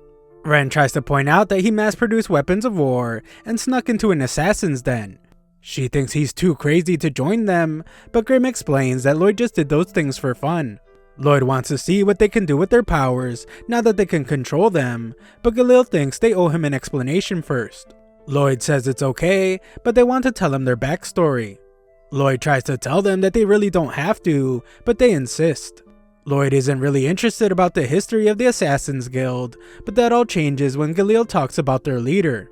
Ren tries to point out that he mass-produced weapons of war and snuck into an assassin's den. She thinks he's too crazy to join them, but Grim explains that Lloyd just did those things for fun. Lloyd wants to see what they can do with their powers now that they can control them, but Galil thinks they owe him an explanation first. Lloyd says it's okay, but they want to tell him their backstory. Lloyd tries to tell them that they really don't have to, but they insist. Lloyd isn't really interested about the history of the Assassin's Guild, but that all changes when Galil talks about their leader.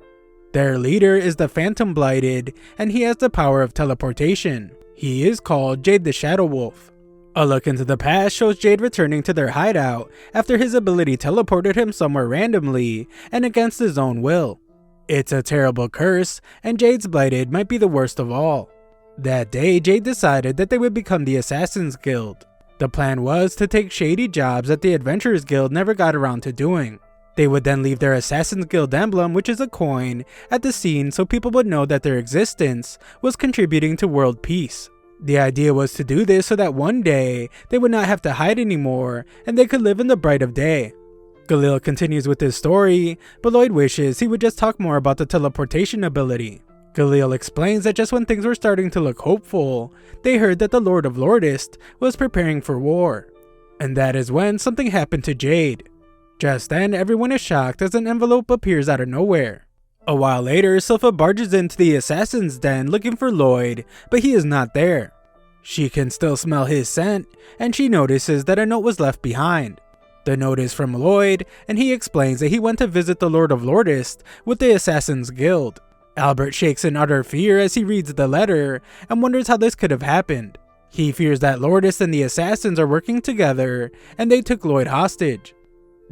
Their leader is the Phantom Blighted, and he has the power of teleportation. He is called Jade the Shadow Wolf. A look into the past shows Jade returning to their hideout after his ability teleported him somewhere randomly and against his own will. It's a terrible curse, and Jade's Blighted might be the worst of all. That day, Jade decided that they would become the Assassin's Guild. The plan was to take shady jobs that the Adventurers Guild never got around to doing. They would then leave their Assassin's Guild emblem, which is a coin, at the scene so people would know that their existence was contributing to world peace. The idea was to do this so that one day, they would not have to hide anymore, and they could live in the bright of day. Galil continues with his story, but Lloyd wishes he would just talk more about the teleportation ability. Galil explains that just when things were starting to look hopeful, they heard that the Lord of Lordist was preparing for war. And that is when something happened to Jade. Just then, everyone is shocked as an envelope appears out of nowhere. A while later, Sylpha barges into the assassin's den looking for Lloyd, but he is not there. She can still smell his scent, and she notices that a note was left behind. The note is from Lloyd, and he explains that he went to visit the Lord of Lordist with the Assassin's Guild. Albert shakes in utter fear as he reads the letter and wonders how this could have happened. He fears that Lordist and the assassins are working together and they took Lloyd hostage.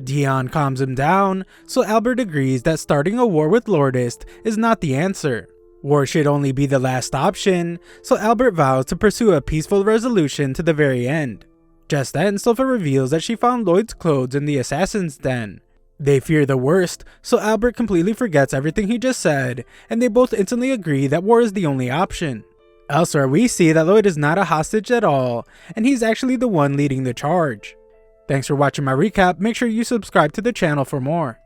Dion calms him down, so Albert agrees that starting a war with Lordist is not the answer. War should only be the last option, so Albert vows to pursue a peaceful resolution to the very end. Just then, Sylpha reveals that she found Lloyd's clothes in the assassin's den. They fear the worst, so Albert completely forgets everything he just said, and they both instantly agree that war is the only option. Elsewhere, we see that Lloyd is not a hostage at all, and he's actually the one leading the charge. Thanks for watching my recap. Make sure you subscribe to the channel for more.